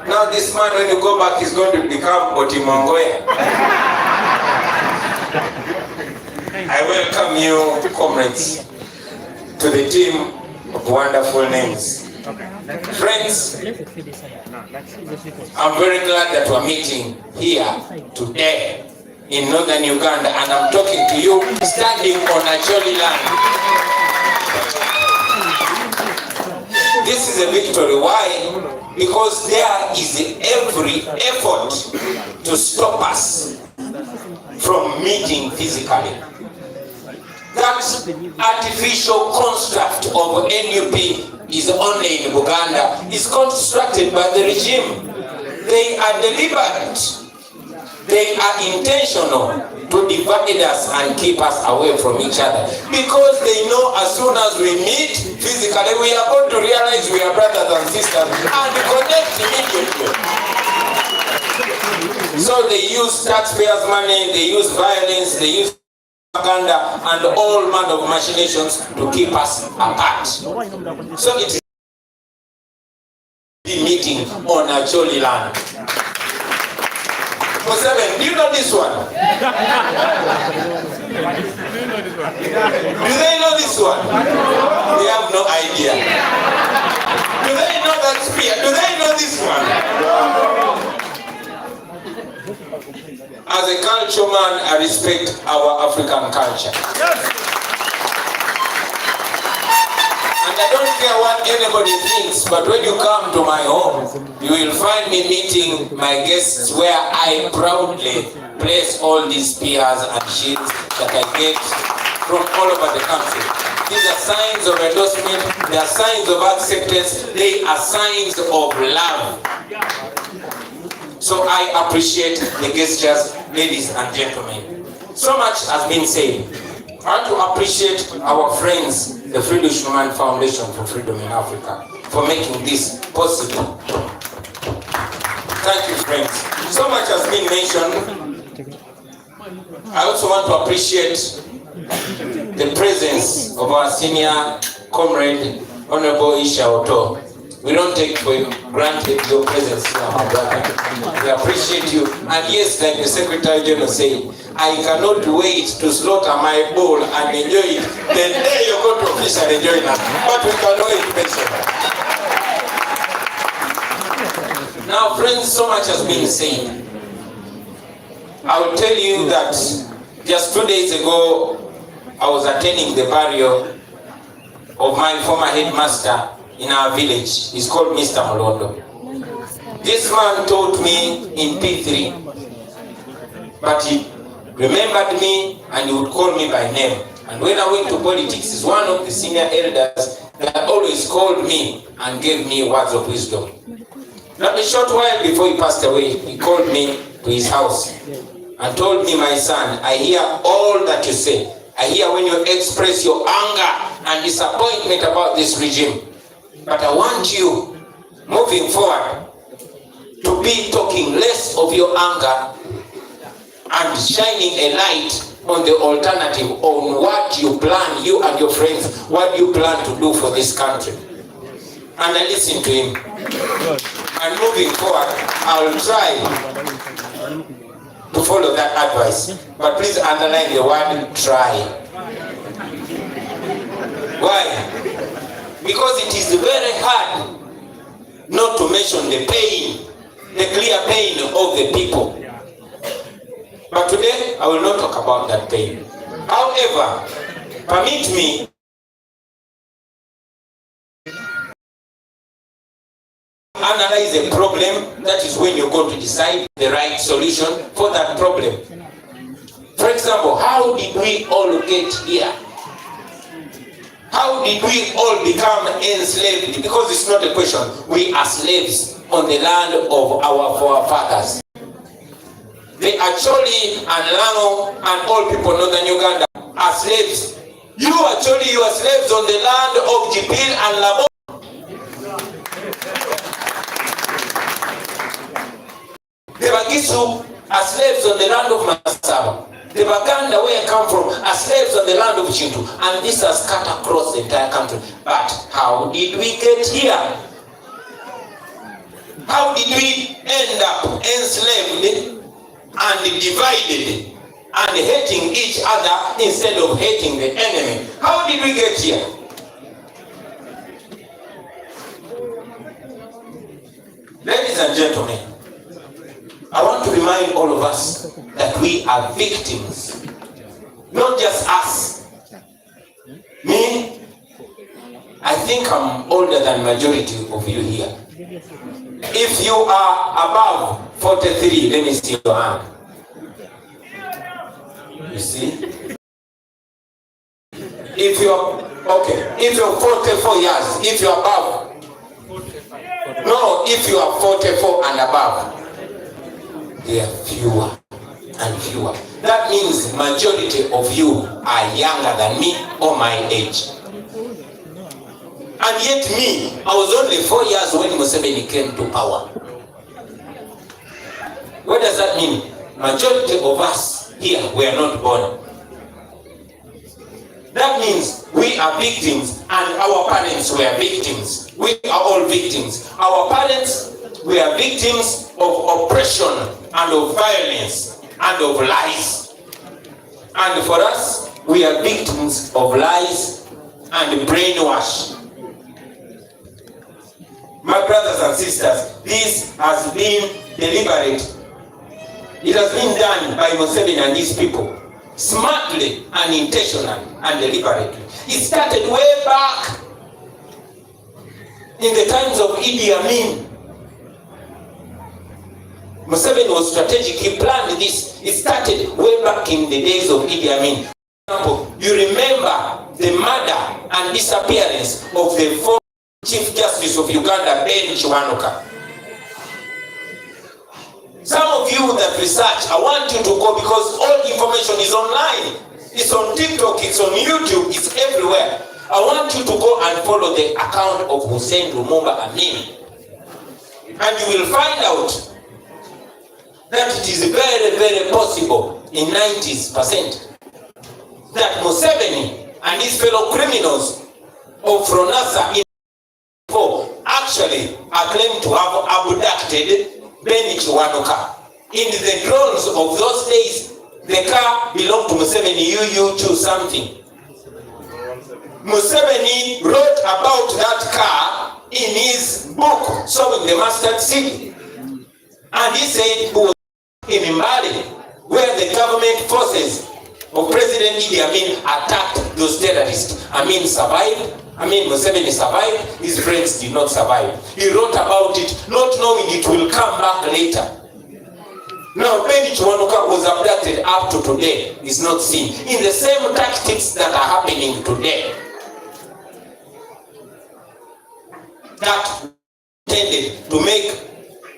now this man, when you go back, is going to become Otimongoya. I welcome you, comrades, to the team of wonderful names. Friends, I'm very glad that we're meeting here today in Northern Uganda, and I'm talking to you standing on Acholi land. This is a victory. Why? Because there is every effort to stop us from meeting physically. That artificial construct of NUP is only in Uganda. It's constructed by the regime. They are deliberate. They are intentional to divide us and keep us away from each other, because they know as soon as we meet physically, we are going to realize we are brothers and sisters and connect immediately. So they use taxpayers' money, they use violence, they use propaganda and all manner of machinations to keep us apart. So it is the meeting on Acholi land. For 7, do you know this one? Do they know this one? They have no idea. Do they know that spear? Do they know this one? As a culture man, I respect our African culture. And I don't care what anybody thinks, but when you come to my home, you will find me meeting my guests where I proudly place all these spears and shields that I get from all over the country. These are signs of endorsement, they are signs of acceptance, they are signs of love. So I appreciate the gestures, ladies and gentlemen. So much has been said. I want to appreciate our friends, the Friedrich-Naumann Foundation for Freedom in Africa, for making this possible. Thank you, friends. So much has been mentioned. I also want to appreciate the presence of our senior comrade, Honorable Isha Oto. We don't take for granted your presence here, my brother. We appreciate you. And yes, like the Secretary General said, I cannot wait to slaughter my bull and enjoy it the day you go to fish and enjoy it. But we can wait patiently. Now, friends, so much has been said. I will tell you that just 2 days ago, I was attending the burial of my former headmaster in our village. He's called Mr. Molondo. This man taught me in P3, but he remembered me and he would call me by name. And when I went to politics, he's one of the senior elders that always called me and gave me words of wisdom. Not a short while before he passed away, he called me to his house and told me, my son, I hear all that you say. I hear when you express your anger and disappointment about this regime. But I want you, moving forward, to be talking less of your anger and shining a light on the alternative, on what you plan, you and your friends, what you plan to do for this country. And I listened to him. And moving forward, I will try to follow that advice. But please underline the word try. Why? Because it is very hard not to mention the pain, the clear pain of the people. But today, I will not talk about that pain. However, permit me analyze a problem. That is when you're going to decide the right solution for that problem. For example, how did we all get here? How did we all become enslaved? Because it's not a question. We are slaves on the land of our forefathers. The Acholi and Lango and all people in northern Uganda are slaves. You are slaves on the land of Jipil and Labo. The Bagisu are slaves on the land of Masaba. The Baganda, where I come from, are slaves on the land of Chintu. And this has cut across the entire country. But how did we get here? How did we end up enslaved and divided and hating each other instead of hating the enemy? How did we get here? Ladies and gentlemen, I want to remind all of us that we are victims. Not just us. Me, I think I'm older than majority of you here. If you are above 43, let me see your hand. You see? If you're, okay, if you're 44 years, if you're above, no, if you are 44 and above, they are fewer. and fewer. That means majority of you are younger than me or my age. And yet me, I was only 4 years when Museveni came to power. What does that mean? Majority of us here were not born. That means we are victims and our parents were victims. We are all victims. Our parents were victims of oppression and of violence and of lies. And for us, we are victims of lies and brainwash. My brothers and sisters, this has been deliberate. It has been done by Museveni and his people, smartly and intentionally and deliberately. It started way back in the times of Idi Amin. Museveni was strategic, he planned this. It started way back in the days of Idi Amin. For example, you remember the murder and disappearance of the former Chief Justice of Uganda, Ben Chiwanuka. Some of you that research, I want you to go because all information is online. It's on TikTok, it's on YouTube, it's everywhere. I want you to go and follow the account of Hussein Lumumba Amin. And you will find out that it is very, very possible in 90% that Museveni and his fellow criminals of Fronasa actually are claimed to have abducted Ben Chiwanuka. In the drones of those days, the car belonged to Museveni. You choose something. Museveni wrote about that car in his book, Sowing the Mustard Seed. And he said he was in Mali, where the government forces of President Idi Amin attacked those terrorists. Amin survived. Museveni survived. His friends did not survive. He wrote about it, not knowing it will come back later. Now, Ben Chiwanuka was abducted up to today. Is not seen. In the same tactics that are happening today. That tended to make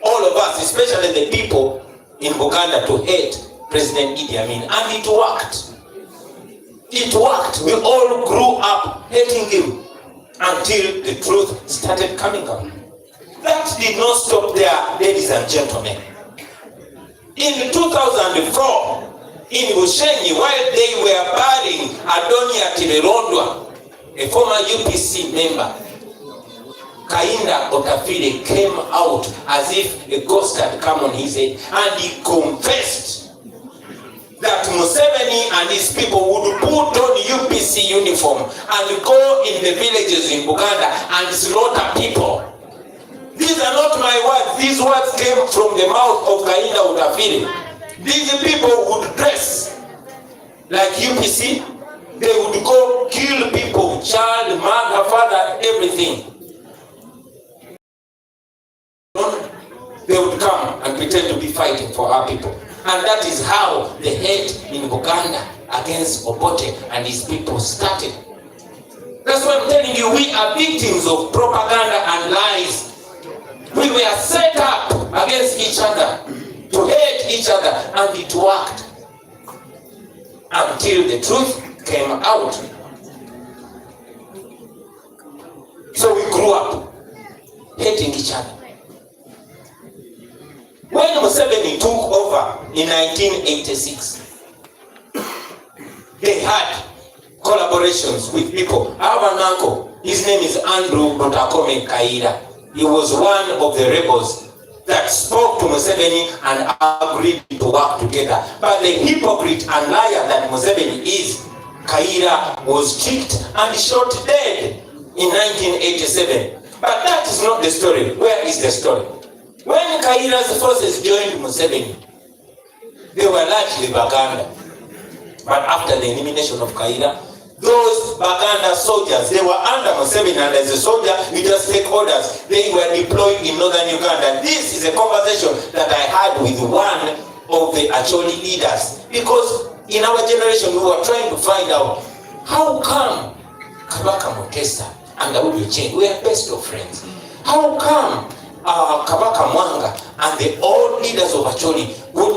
all of us, especially the people in Uganda, to hate President Idi Amin. And it worked. It worked. We all grew up hating him until the truth started coming out. That did not stop there, ladies and gentlemen. In 2004, in Bushenyi, while they were burying Adonia Tiberondwa, a former UPC member, Kainda Otafile came out as if a ghost had come on his head, and he confessed that Museveni and his people would put on UPC uniform and go in the villages in Uganda and slaughter people. These are not my words. These words came from the mouth of Kainda Otafile. These people would dress like UPC. They would go kill people, child, mother, father, everything. They would come and pretend to be fighting for our people. And that is how the hate in Uganda against Obote and his people started. That's why I'm telling you, we are victims of propaganda and lies. We were set up against each other, to hate each other, and it worked. Until the truth came out. So we grew up hating each other. When Museveni took over in 1986, they had collaborations with people. I have an uncle, his name is Andrew Botakome Kaira. He was one of the rebels that spoke to Museveni and agreed to work together. But the hypocrite and liar that Museveni is, Kaira was kicked and shot dead in 1987. But that is not the story. Where is the story? When Kaira's forces joined Museveni, they were largely Baganda. But after the elimination of Kaira, those Baganda soldiers, they were under Museveni, and as a soldier, you just take orders. They were deployed in northern Uganda. This is a conversation that I had with one of the Acholi leaders. Because in our generation, we were trying to find out, how come Kabaka Mutesa and Daudi Ochieng were best of friends? How come Kabaka Mwanga and the old leaders of Acholi would,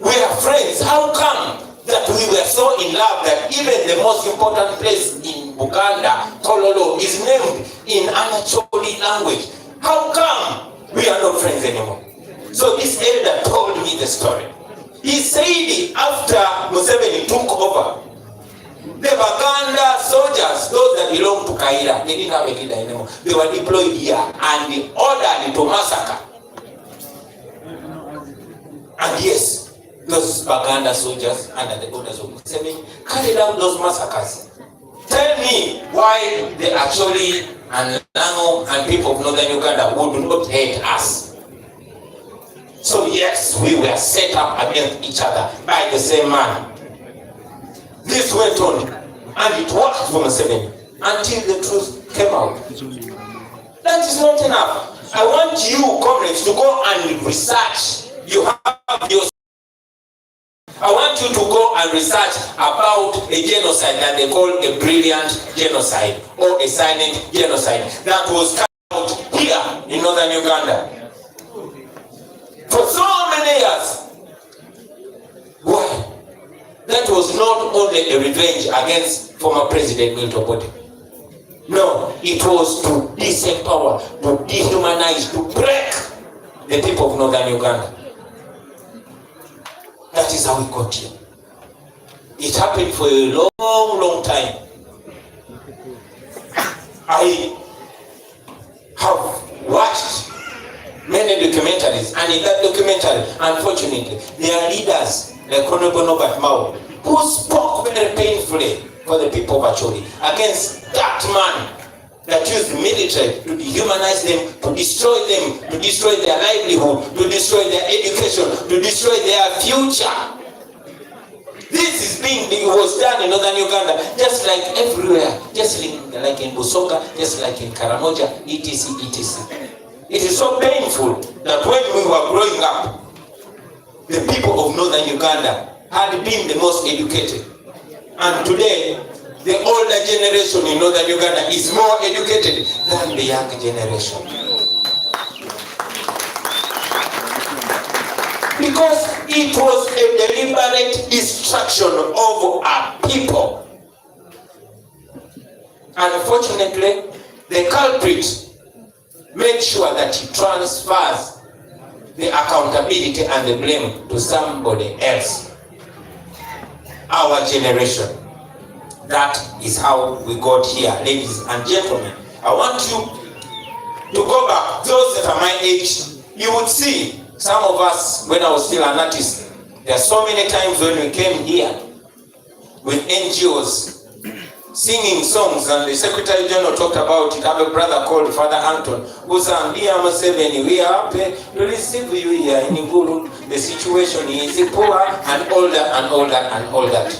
we are friends. How come that we were so in love that even the most important place in Uganda, Kololo, is named in Anacholi language? How come we are not friends anymore? So this elder told me the story. He said after Museveni took over, the Baganda soldiers, those that belonged to Kaira, they didn't have a leader anymore. They were deployed here and ordered to massacre. And yes, those Baganda soldiers under the orders of Museveni carried out those massacres. Tell me why they actually, and Lango and people of northern Uganda would not hate us. So yes, we were set up against each other by the same man. This went on, and it worked for Museveni until the truth came out. That is not enough. I want you, comrades, to go and research. You have your. I want you to go and research about a genocide that they call a brilliant genocide or a silent genocide that was carried out here in northern Uganda for so many years. Why? That was not only a revenge against former President Milton Bobi. No, it was to disempower, to dehumanize, to break the people of northern Uganda. That is how we got here. It happened for a long, long time. I have watched many documentaries, and in that documentary, unfortunately, there are leaders like Honorable Norbert Mao, who spoke very painfully for the people of Acholi against that man that used the military to dehumanize them, to destroy their livelihood, to destroy their education, to destroy their future. This is was done in northern Uganda, just like everywhere, just like in Busoga, just like in Karamoja, etc., etc. It is so painful that when we were growing up, the people of northern Uganda had been the most educated. And today, the older generation in northern Uganda is more educated than the young generation. Because it was a deliberate destruction of our people. Unfortunately, the culprit makes sure that he transfers the accountability and the blame to somebody else. Our generation. That is how we got here, ladies and gentlemen. I want you to go back. Those that are my age, you would see some of us when I was still an artist. There are so many times when we came here with NGOs singing songs, and the Secretary General talked about it. I have a brother called Father Anton who sang, "Dear Museveni, we are happy to receive you here in Ggulu. The situation is poor," and all that and all that and all that.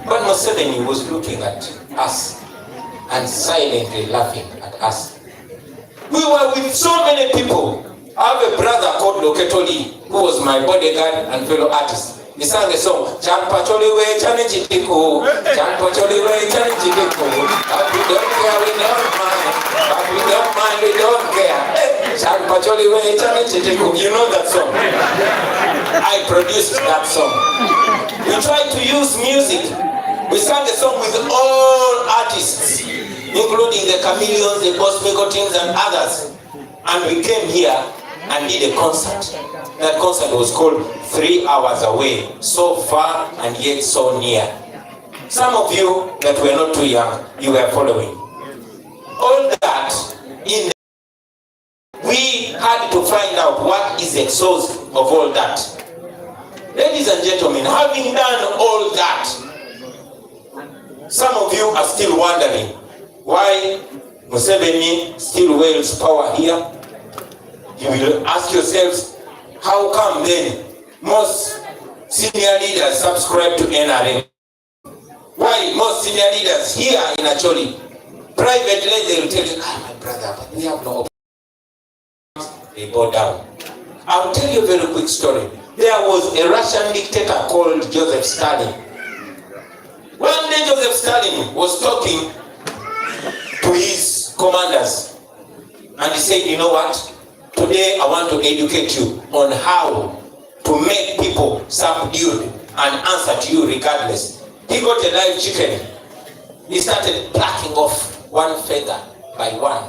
But Museveni was looking at us and silently laughing at us. We were with so many people. I have a brother called Loketoli who was my bodyguard and fellow artist. He sang the song, "Chanpacholi we chanijitiko, Chanpacholi we chanijitiko. But we don't care, we don't mind. But we don't mind, we don't care. Chanpacholi we chanijitiko." You know that song? I produced that song. We tried to use music. We sang the song with all artists, including the Chameleons, the Cosmic Teams, and others. And we came here and did a concert. That concert was called 3 Hours Away, so far and yet so near. Some of you that were not too young, you were following. All that, we had to find out what is the source of all that. Ladies and gentlemen, having done all that, some of you are still wondering why Museveni still wields power here. You will ask yourselves, how come then most senior leaders subscribe to NRM? Why most senior leaders here in Acholi, privately they will tell you, my brother, but we have no option. They go down. I'll tell you a very quick story. There was a Russian dictator called Joseph Stalin. One day Joseph Stalin was talking to his commanders and he said, you know what? Today I want to educate you on how to make people people subdued and answer to you regardless. He got a live chicken. He started plucking off one feather by one.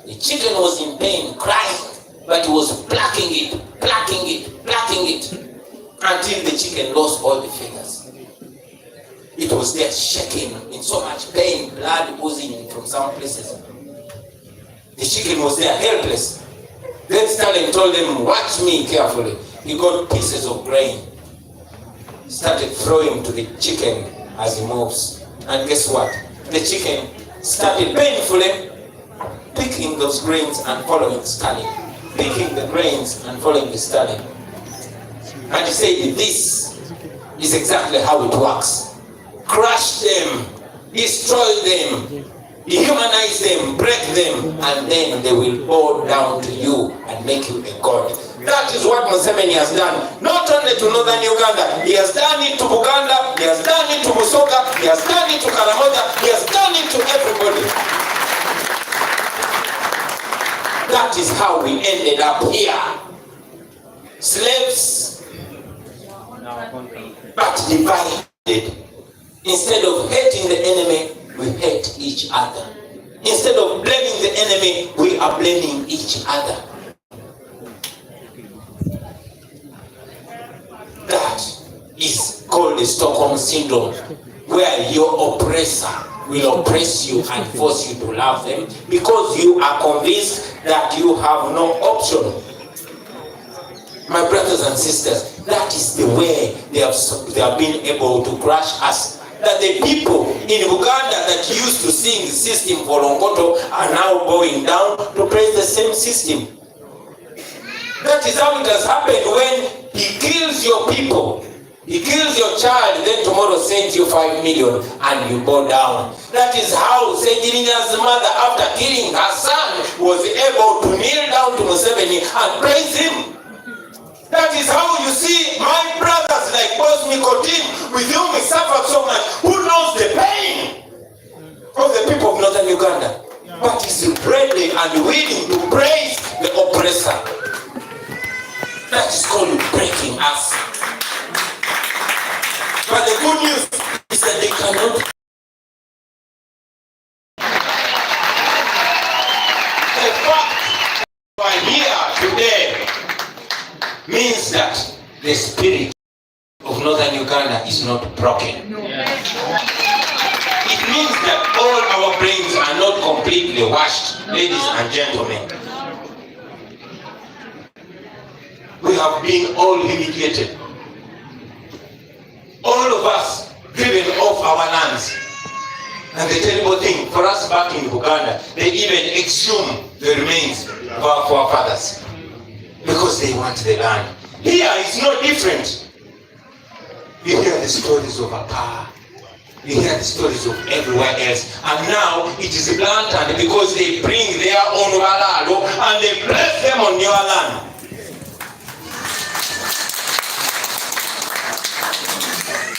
The chicken was in pain, crying, but he was plucking it until the chicken lost all the feathers. It was there shaking in so much pain, blood oozing from some places. The chicken was there helpless. Then Stalin told him, watch me carefully. He got pieces of grain, started throwing to the chicken as he moves. And guess what? The chicken started painfully picking those grains and following Stalin. Picking the grains and following the Stalin. And he said, this is exactly how it works. Crush them, destroy them, dehumanize them, break them, and then they will bow down to you and make you a god. That is what Museveni has done, not only to northern Uganda, he has done it to Buganda, he has done it to Musoga, he has done it to Karamoja, he has done it to everybody. That is how we ended up here. Slaves, but divided. Instead of hating the enemy, we hate each other. Instead of blaming the enemy, we are blaming each other. That is called the Stockholm Syndrome, where your oppressor will oppress you and force you to love them because you are convinced that you have no option. My brothers and sisters, that is the way they have been able to crush us. That the people in Uganda that used to sing the system for Longoto are now going down to praise the same system. That is how it has happened when he kills your people. He kills your child, then tomorrow sends you 5 million and you bow down. That is how Sejirina's mother, after killing her son, was able to kneel down to Museveni and praise him. That is how you see my brothers like Boss Nicotine, with whom we suffer so much, who knows the pain of the people of northern Uganda, but is ready and willing to praise the oppressor. That is called breaking us. But the good news is that they cannot. The fact we are here today means that the spirit of northern Uganda is not broken. It means that all our brains are not completely washed, ladies and gentlemen. We have been all humiliated. All of us driven off our lands. And the terrible thing, for us back in Uganda, they even exhume the remains of our forefathers because they want the land. Here it's no different. You hear the stories of Apa, you hear the stories of everywhere else, and now it is blatant because they bring their own walalo and they place them on your land.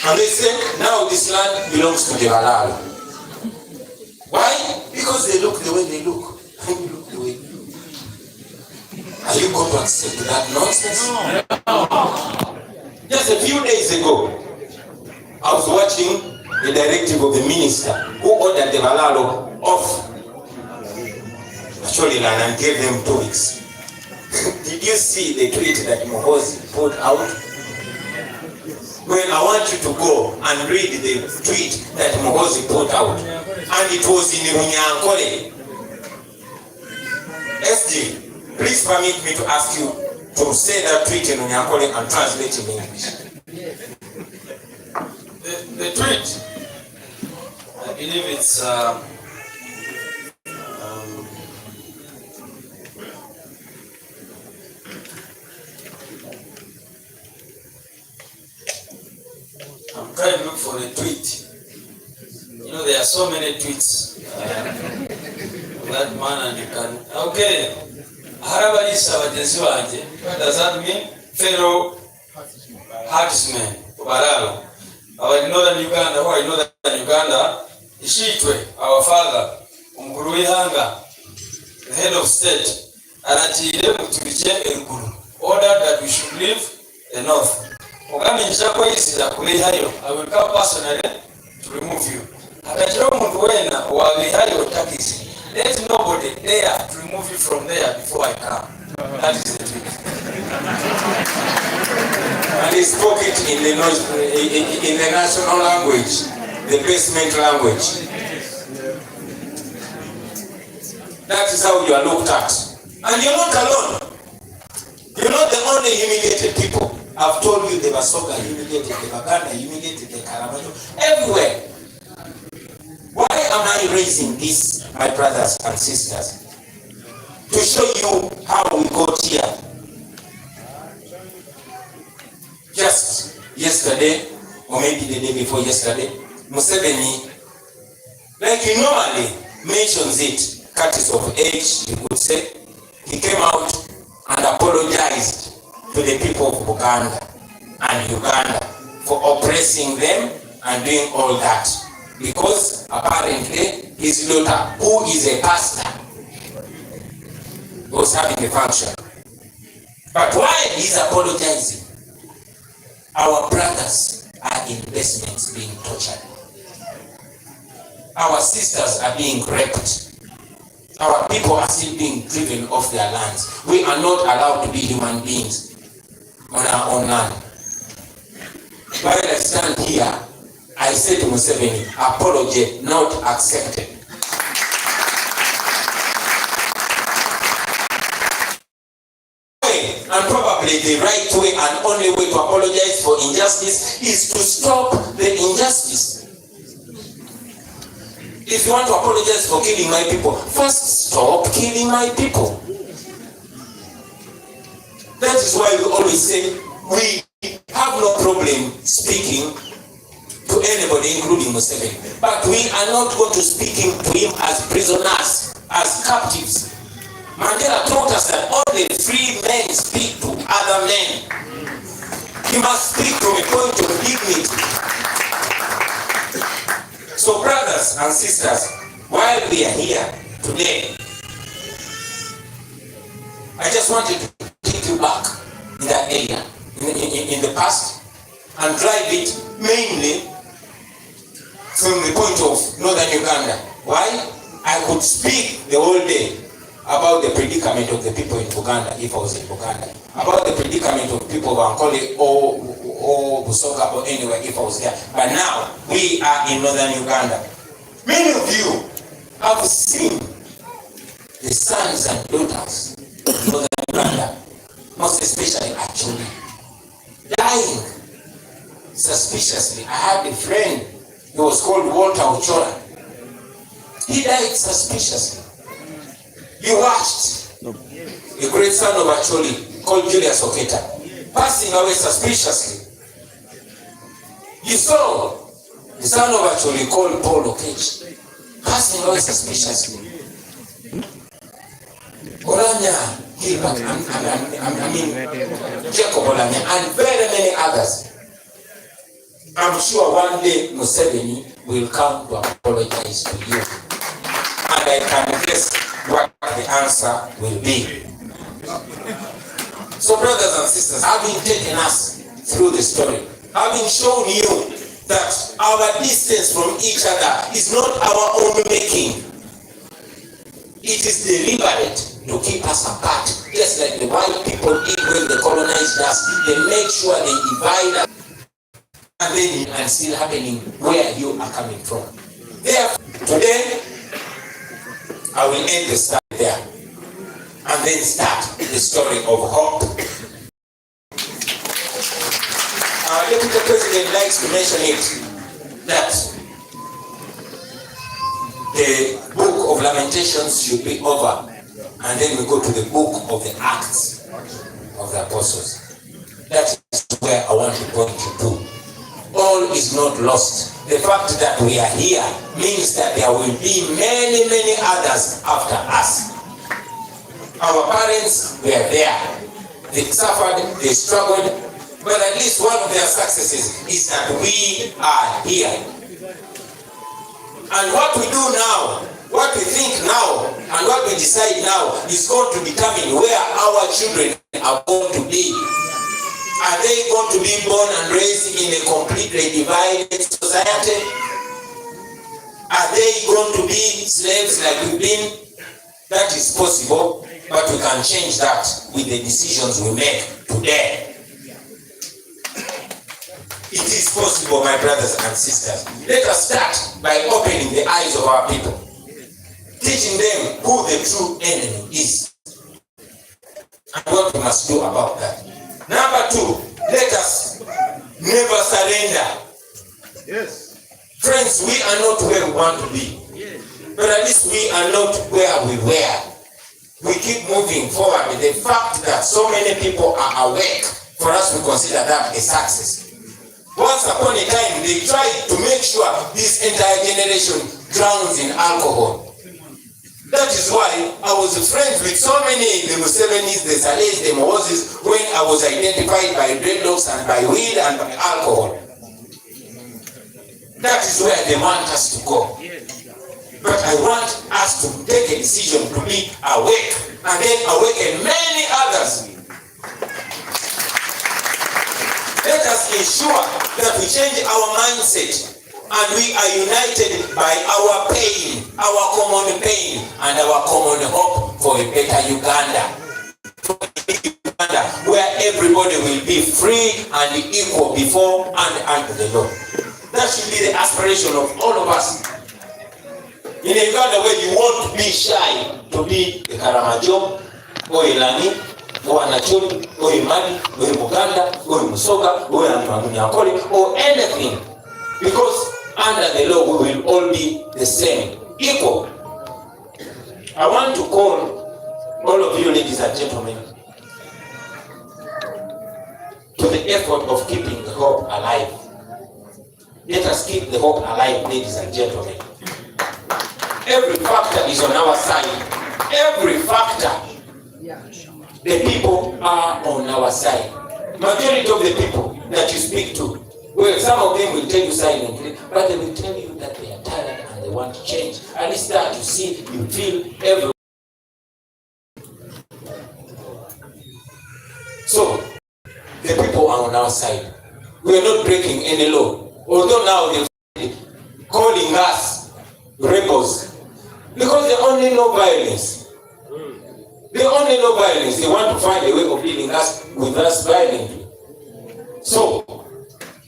And they say, now this land belongs to the walalo. Why? Because they look the way they look, and you look the way you look. Are you going to accept that nonsense? No. Just a few days ago, I was watching the directive of the minister who ordered the Valalo off Acholi land and gave them 2 weeks. Did you see the tweet that Mohozi put out? Well, I want you to go and read the tweet that Mohozi put out. And it was in Runyankole. SG, please permit me to ask you to say that tweet in Runyankole and translate in English. The tweet, I believe it's I'm trying to look for a tweet. You know, there are so many tweets of that man, and you can. Okay. What does that mean? Fellow herdsmen, Baralo. Our northern Uganda, who are in northern Uganda, Ishitwe, our father, Umguruihanga, the head of state, Anatile Mutubiche Ggulu, ordered that we should leave the north. ogambye nja kweyisira kubeerayo, I will come personally to remove you. Atakira omuntu weena owabeerayo takisi. Let nobody dare to remove you from there before I come. That is the truth. And he spoke it in the national language, the basement language. That is how you are looked at. And you're not alone. You're not the only humiliated people. I've told you the Basoga humiliated, the Baganda humiliated, the Karamanyo, everywhere. Why am I raising this, my brothers and sisters? To show you how we got here. Just yesterday, or maybe the day before yesterday, Museveni, like he normally mentions it, courtesy of age, you could say, he came out and apologized to the people of Uganda and Uganda for oppressing them and doing all that. Because apparently his daughter, who is a pastor, was having a function. But why he's apologizing? Our brothers are in basements being tortured. Our sisters are being raped. Our people are still being driven off their lands. We are not allowed to be human beings on our own land. While I stand here, I say to Museveni, apology not accepted. And probably the right way and only way to apologize for injustice is to stop the injustice. If you want to apologize for killing my people, first stop killing my people. That is why we always say we have no problem speaking to anybody, including Museveni. But we are not going to speak to him as prisoners, as captives. Mandela taught us that only free men speak to other men. He must speak from a point of dignity. So brothers and sisters, while we are here today, I just wanted to take you back in that area, in the past, and drive it mainly from the point of northern Uganda. Why? I could speak the whole day about the predicament of the people in Uganda if I was in Uganda, about the predicament of people of Ankole or Busoga or anywhere if I was there. But now we are in northern Uganda. Many of you have seen the sons and daughters in northern Uganda, most especially actually, dying suspiciously. I had a friend, he was called Walter Ochoa. He died suspiciously. You watched a great son of Acholi called Julius Oketa passing away suspiciously. You saw the son of Acholi called Paul Okech passing away suspiciously. Olanya, Gilbert, Jacob Olanya, and very many others. I'm sure one day Museveni will come to apologize to you. And I can guess what the answer will be. So brothers and sisters, having taken us through the story, having shown you that our distance from each other is not our own making, it is deliberate to keep us apart, just like the white people did when they colonized us. They make sure they divide us, and then it's still happening where you are coming from. Therefore, today I will end the story there and then start the story of hope. Our Deputy President likes to mention it, that the book of Lamentations should be over, and then we go to the book of the Acts of the Apostles. That is where I want to point you to. All is not lost. The fact that we are here means that there will be many, many others after us. Our parents were there. They suffered, they struggled, but at least one of their successes is that we are here. And what we do now, what we think now, and what we decide now is going to determine where our children are going to be. Are they going to be born and raised in a completely divided society? Are they going to be slaves like we've been? That is possible, but we can change that with the decisions we make today. It is possible, my brothers and sisters. Let us start by opening the eyes of our people, teaching them who the true enemy is and what we must do about that. Number 2, let us never surrender. Yes. Friends, we are not where we want to be, but at least we are not where we were. We keep moving forward. The fact that so many people are awake, for us to consider that a success. Once upon a time, they tried to make sure this entire generation drowns in alcohol. That is why I was friends with so many, the Musevenis, the Salehs, the Moses, when I was identified by dreadlocks and by weed and by alcohol. That is where they want us to go. But I want us to take a decision to be awake and then awaken many others. Let us ensure that we change our mindset and we are united by our pain, our common pain, and our common hope for a better Uganda. Where everybody will be free and equal before and under the law. That should be the aspiration of all of us. In a Uganda where you want to be shy, to be a Karamajo, or a Lani, or a Nacholi, or a Madi, or a Muganda, or a Musoga, or a Munyakoli, or anything. Because under the law we will all be the same, equal. I want to call all of you ladies and gentlemen to the effort of keeping the hope alive. Let us keep the hope alive, ladies and gentlemen. Every factor is on our side. Every factor. The people are on our side. Majority of the people that you speak to, well, some of them will tell you silently, but they will tell you that they are tired and they want to change. At least that you see, you feel every. So, the people are on our side. We are not breaking any law. Although now they're calling us rebels. Because they only know violence. They only know violence. They want to find a way of dealing with us violently. So,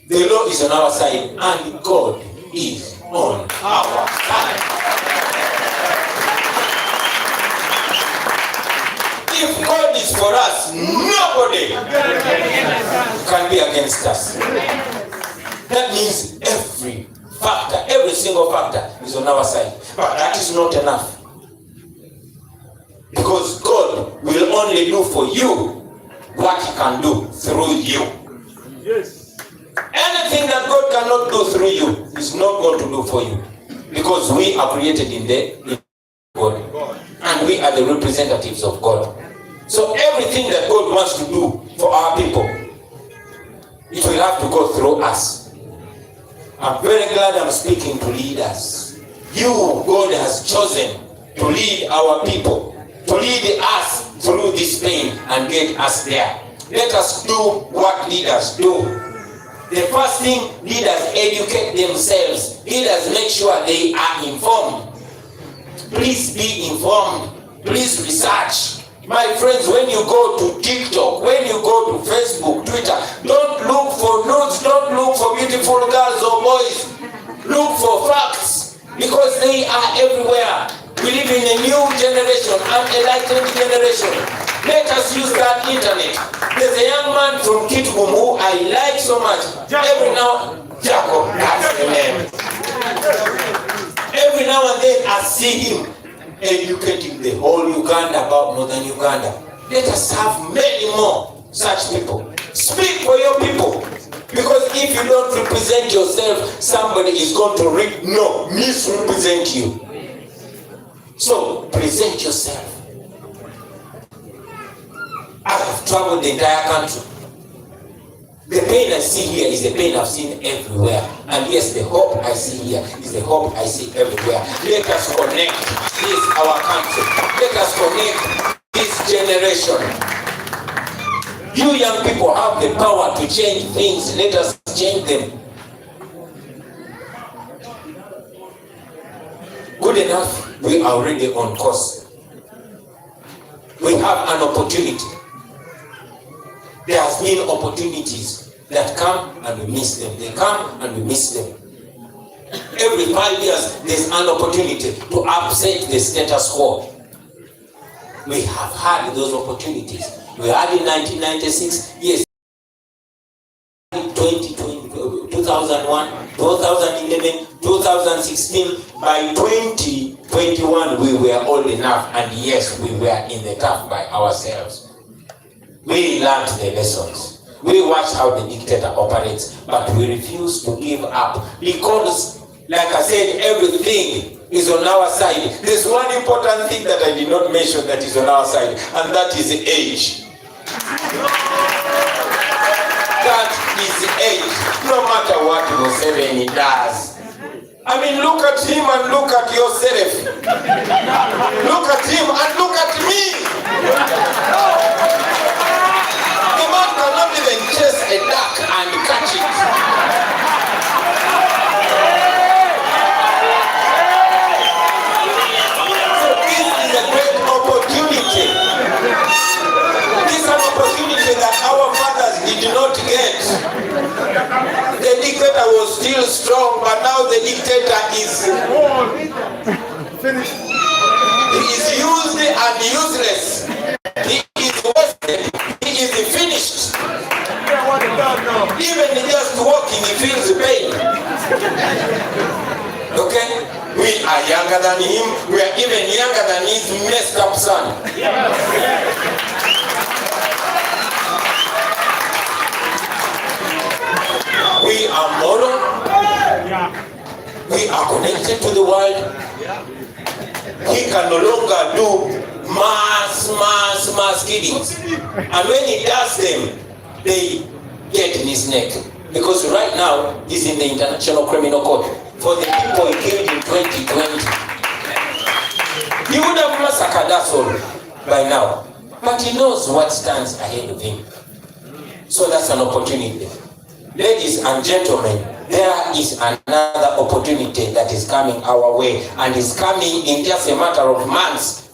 the law is on our side and God is on our side. If God is for us, nobody can be against us. That means every factor, every single factor is on our side. But that is not enough. Because God will only do for you what He can do through you. Yes. Anything that God cannot do through you is not going to do for you. Because we are created in the God. And we are the representatives of God. So everything that God wants to do for our people, it will have to go through us. I'm very glad I'm speaking to leaders. You, God has chosen to lead our people, to lead us through this pain and get us there. Let us do what leaders do. The first thing, leaders educate themselves. Leaders make sure they are informed. Please be informed. Please research. My friends, when you go to TikTok, when you go to Facebook, Twitter, don't look for nudes, don't look for beautiful girls or boys. Look for facts, because they are everywhere. We live in a new generation, an enlightened generation. Let us use that internet. There's a young man from Kitgum who I like so much. Every now, Jacob, that's the name. Every now and then I see him educating the whole Uganda about northern Uganda. Let us have many more such people. Speak for your people. Because if you don't represent yourself, somebody is going to misrepresent you. So, present yourself. I have traveled the entire country. The pain I see here is the pain I've seen everywhere. And yes, the hope I see here is the hope I see everywhere. Let us connect this, our country. Let us connect this generation. You young people have the power to change things. Let us change them. Good enough, we are already on course. We have an opportunity. There has been opportunities that come and we miss them. They come and we miss them. Every 5 years, there's an opportunity to upset the status quo. We have had those opportunities. We had in 1996, yes, 2001, 2011, 2016. By 2021, we were old enough, and yes, we were in the tough by ourselves. We learned the lessons. We watched how the dictator operates, but we refuse to give up because, like I said, everything is on our side. There's one important thing that I did not mention that is on our side, and that is age. That is age. No matter what Museveni does. I mean, look at him and look at yourself. Look at him and look at me. The man cannot even chase a duck and catch it. So this is a great opportunity. This is an opportunity that our fathers did not get. The dictator was still strong, but now the dictator is finished. He is used and useless. He is wasted. He is finished. Even just walking, he feels pain. Okay? We are younger than him. We are even younger than his messed up son. We are moral. We are connected to the world. He can no longer do mass killings. And when he does them, they get in his neck. Because right now, he's in the International Criminal Court for the people he killed in 2020. He would have massacred us all by now. But he knows what stands ahead of him. So that's an opportunity. Ladies and gentlemen, there is another opportunity that is coming our way, and is coming in just a matter of months,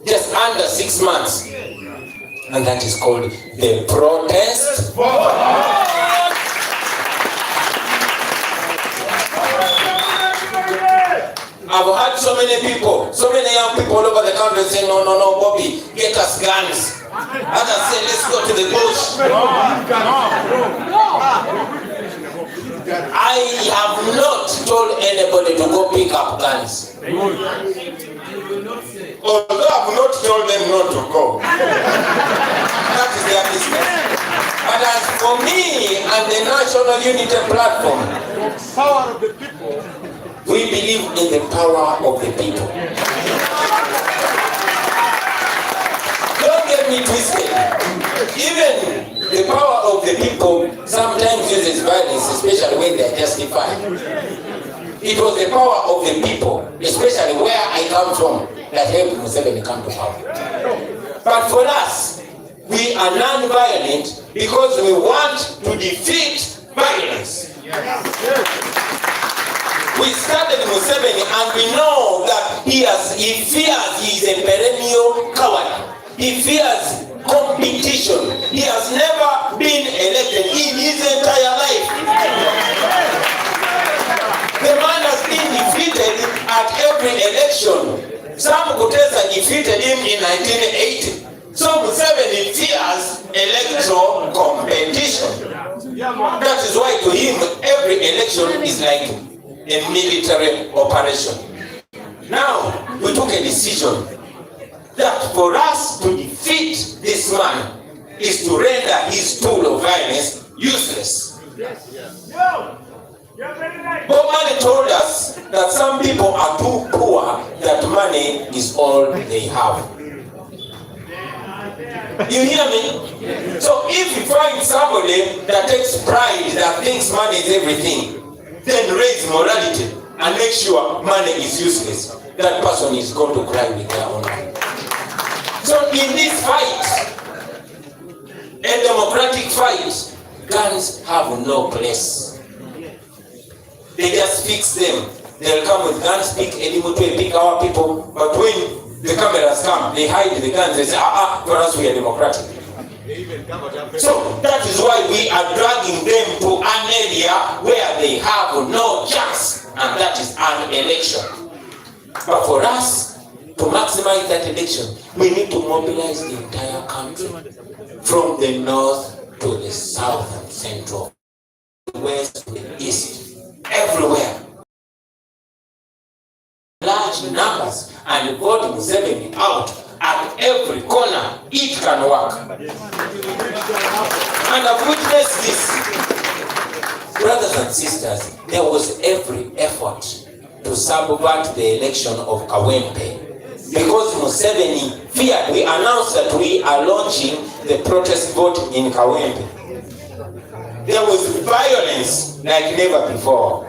just under 6 months, and that is called the protest. I've heard so many people, so many young people all over the country say, no, Bobi, get us guns. Others say, let's go to the bush. I have not told anybody to go pick up guns. Although I have not told them not to go. That is their business. But as for me and the National Unity Platform, power of the people, we believe in the power of the people. Don't get me twisted. Even the power of the people sometimes uses violence, especially when they are justified. It was the power of the people, especially where I come from, that helped Museveni come to power. But for us, we are non-violent because we want to defeat violence. We started Museveni and we know that he fears he is a perennial coward. He fears competition. He has never been elected in his entire life. The man has been defeated at every election. Sam Kutesa defeated him in 1980. So Museveni fears electoral competition. That is why to him every election is like a military operation. Now we took a decision that for us to defeat this man is to render his tool of violence useless. Bobi told us that some people are too poor that money is all they have. You hear me? So if you find somebody that takes pride, that thinks money is everything, then raise morality and make sure money is useless. That person is going to cry with their own eyes. So in this fight, a democratic fight, guns have no place. They just fix them. They'll come with guns, pick our people, but when the cameras come, they hide the guns. They say, for us we are democratic. So that is why we are dragging them to an area where they have no chance, and that is an election. But for us to maximize that election, we need to mobilize the entire country, from the north to the south and central, west to the east, everywhere. Large numbers, and vote Museveni out at every corner. It can work. And I've witnessed this. Brothers and sisters, there was every effort to subvert the election of Kawempe. Because Museveni feared, we announced that we are launching the protest vote in Kawempe. There was violence like never before.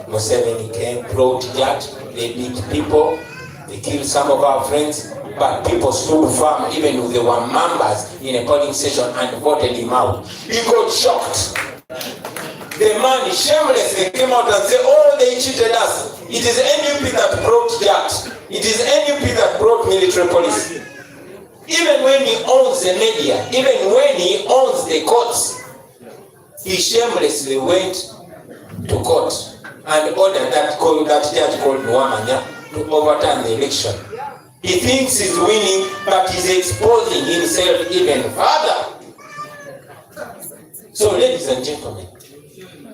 Museveni came, brought that, they beat people, they killed some of our friends, but people stood firm even if they were members in a polling station and voted him out. He got shocked. The man shamelessly came out and said, oh, they cheated us. It is NUP that brought that. It is NUP that brought military police. Even when he owns the media, even when he owns the courts, he shamelessly went to court and ordered that judge called Nwamanya to overturn the election. He thinks he's winning, but he's exposing himself even further. So, ladies and gentlemen,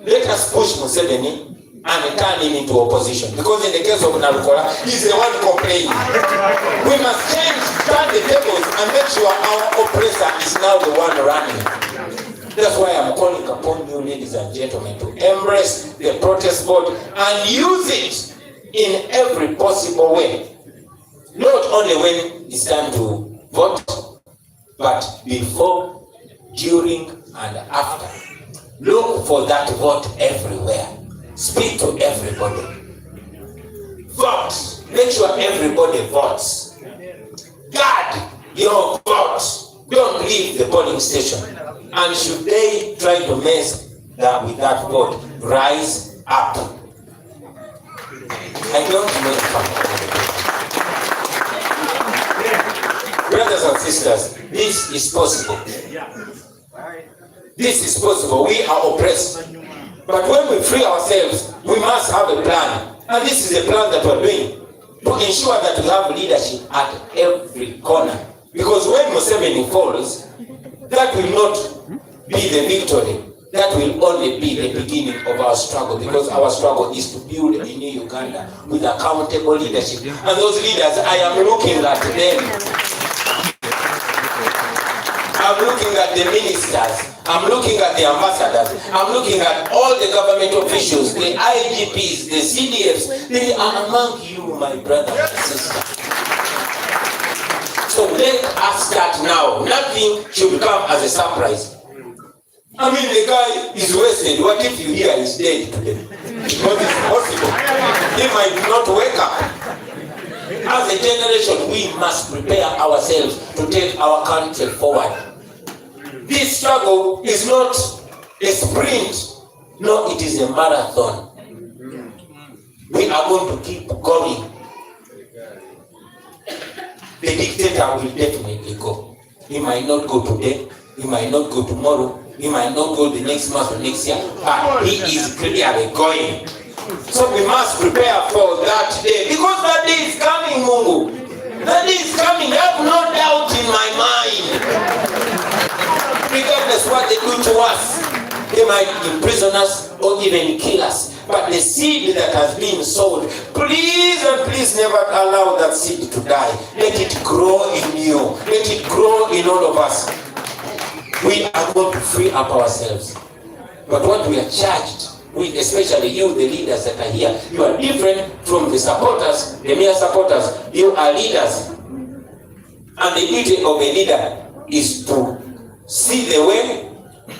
let us push Museveni and turn him into opposition. Because in the case of Narukola, he's the one complaining. We must turn the tables and make sure our oppressor is now the one running. That's why I'm calling upon you, ladies and gentlemen, to embrace the protest vote and use it in every possible way. Not only when it's time to vote, but before, during, and after. Look for that vote everywhere. Speak to everybody. Vote. Make sure everybody votes. Guard your vote. Don't leave the polling station. And should they try to mess with that vote, rise up. I don't make fun. Brothers and sisters, this is possible. This is possible. We are oppressed. But when we free ourselves, we must have a plan. And this is a plan that we're doing to ensure that we have leadership at every corner. Because when Museveni falls, that will not be the victory. That will only be the beginning of our struggle, because our struggle is to build a new Uganda with accountable leadership. And those leaders, I am looking at them. I'm looking at the ministers. I'm looking at the ambassadors. I'm looking at all the government officials, the IGPs, the CDFs. They are among you, my brothers and sisters. So let us start now. Nothing should come as a surprise. I mean, the guy is wasted. What if you hear he's dead today? What is possible? He might not wake up. As a generation, we must prepare ourselves to take our country forward. This struggle is not a sprint. No, it is a marathon. We are going to keep going. The dictator will definitely go. He might not go today. He might not go tomorrow. He might not go the next month or next year. But he is clearly going. So we must prepare for that day. Because that day is coming, Mungu. That day is coming. I have no doubt in my mind. Regardless what they do to us, they might imprison us or even kill us. But the seed that has been sowed, please and please never allow that seed to die. Let it grow in you. Let it grow in all of us. We are going to free up ourselves. But what we are charged with, especially you, the leaders that are here, you are different from the supporters, the mere supporters. You are leaders. And the duty of a leader is to see the way,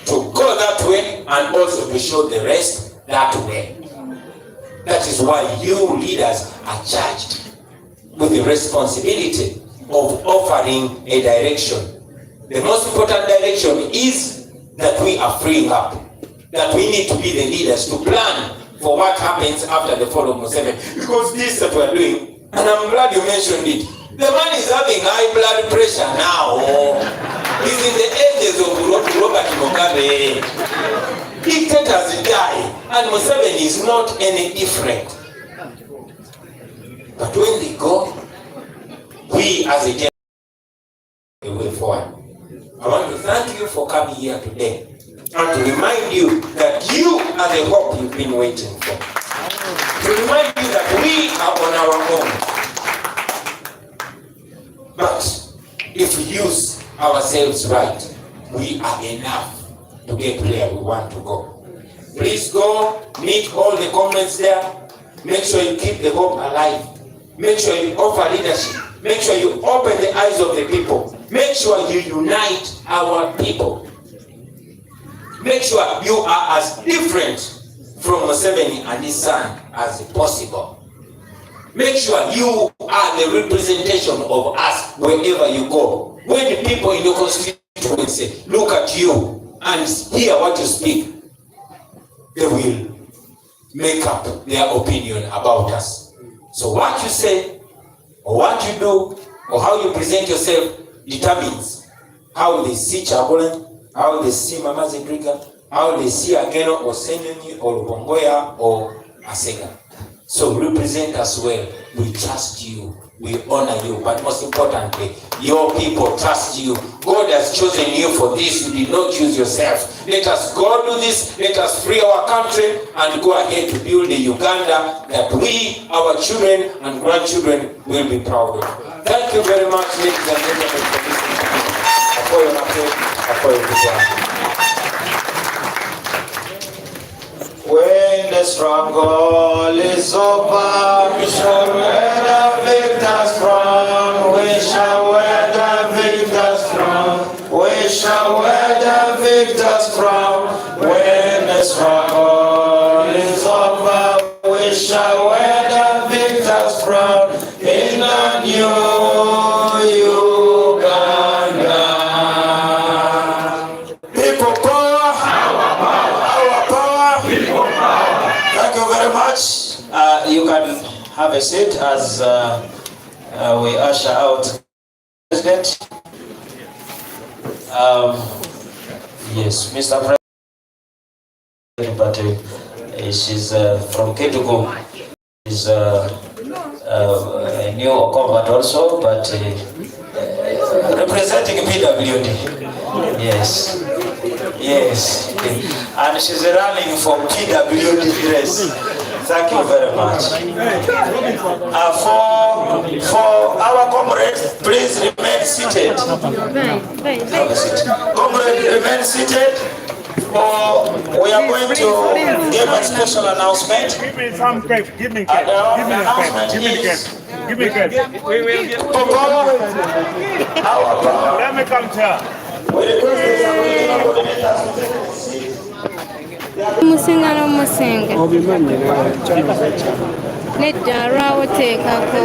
to go that way, and also to show the rest that way. That is why you leaders are charged with the responsibility of offering a direction. The most important direction is that we are freeing up, that we need to be the leaders to plan for what happens after the fall of Museveni. Because this that we're doing, and I'm glad you mentioned it, the man is having high blood pressure now. He's in the ages of Robert Mugabe. Dictators die, and Museveni is not any different. But when they go, we as a generation will forward. I want to thank you for coming here today and to remind you that you are the hope you've been waiting for. To remind you that we are on our own. But if we use ourselves right, we are enough to get where we want to go. Please go, meet all the comments there. Make sure you keep the hope alive. Make sure you offer leadership. Make sure you open the eyes of the people. Make sure you unite our people. Make sure you are as different from Museveni and his son as possible. Make sure you are the representation of us wherever you go. When the people in your constituency look at you and hear what you speak, they will make up their opinion about us. So what you say, or what you do, or how you present yourself determines how they see Chabolan, how they see Mama Zedriga, how they see Ageno or Senyoni or Bongoya or Asega. So represent us well. We trust you. We honor you. But most importantly, your people trust you. God has chosen you for this. You did not choose yourself. Let us go do this. Let us free our country and go ahead to build a Uganda that we, our children and grandchildren will be proud of. Thank you very much, ladies and gentlemen, for listening. When the struggle is over, we shall wear the victor's crown. We shall wear the victor's crown. We shall wear the victor's crown. When the struggle is over, we shall wear the victor's crown in the new Uganda. People power, our power. Thank you very much. You can have a seat as we usher out President. Yes, Mr. President, but she's from Ekibuga. She's a new convert also, but representing PWD. Yes. Yes, and she's running for PWD race. Thank you very much. For our comrades, please remain seated. Have a seat. Comrades, remain seated. We are going to give a special announcement. Give me some cake. Give me cake. And the announcement is Give me cake. We will get our power. Let me come here. Musinga n'omusinga nedda lwawo teekako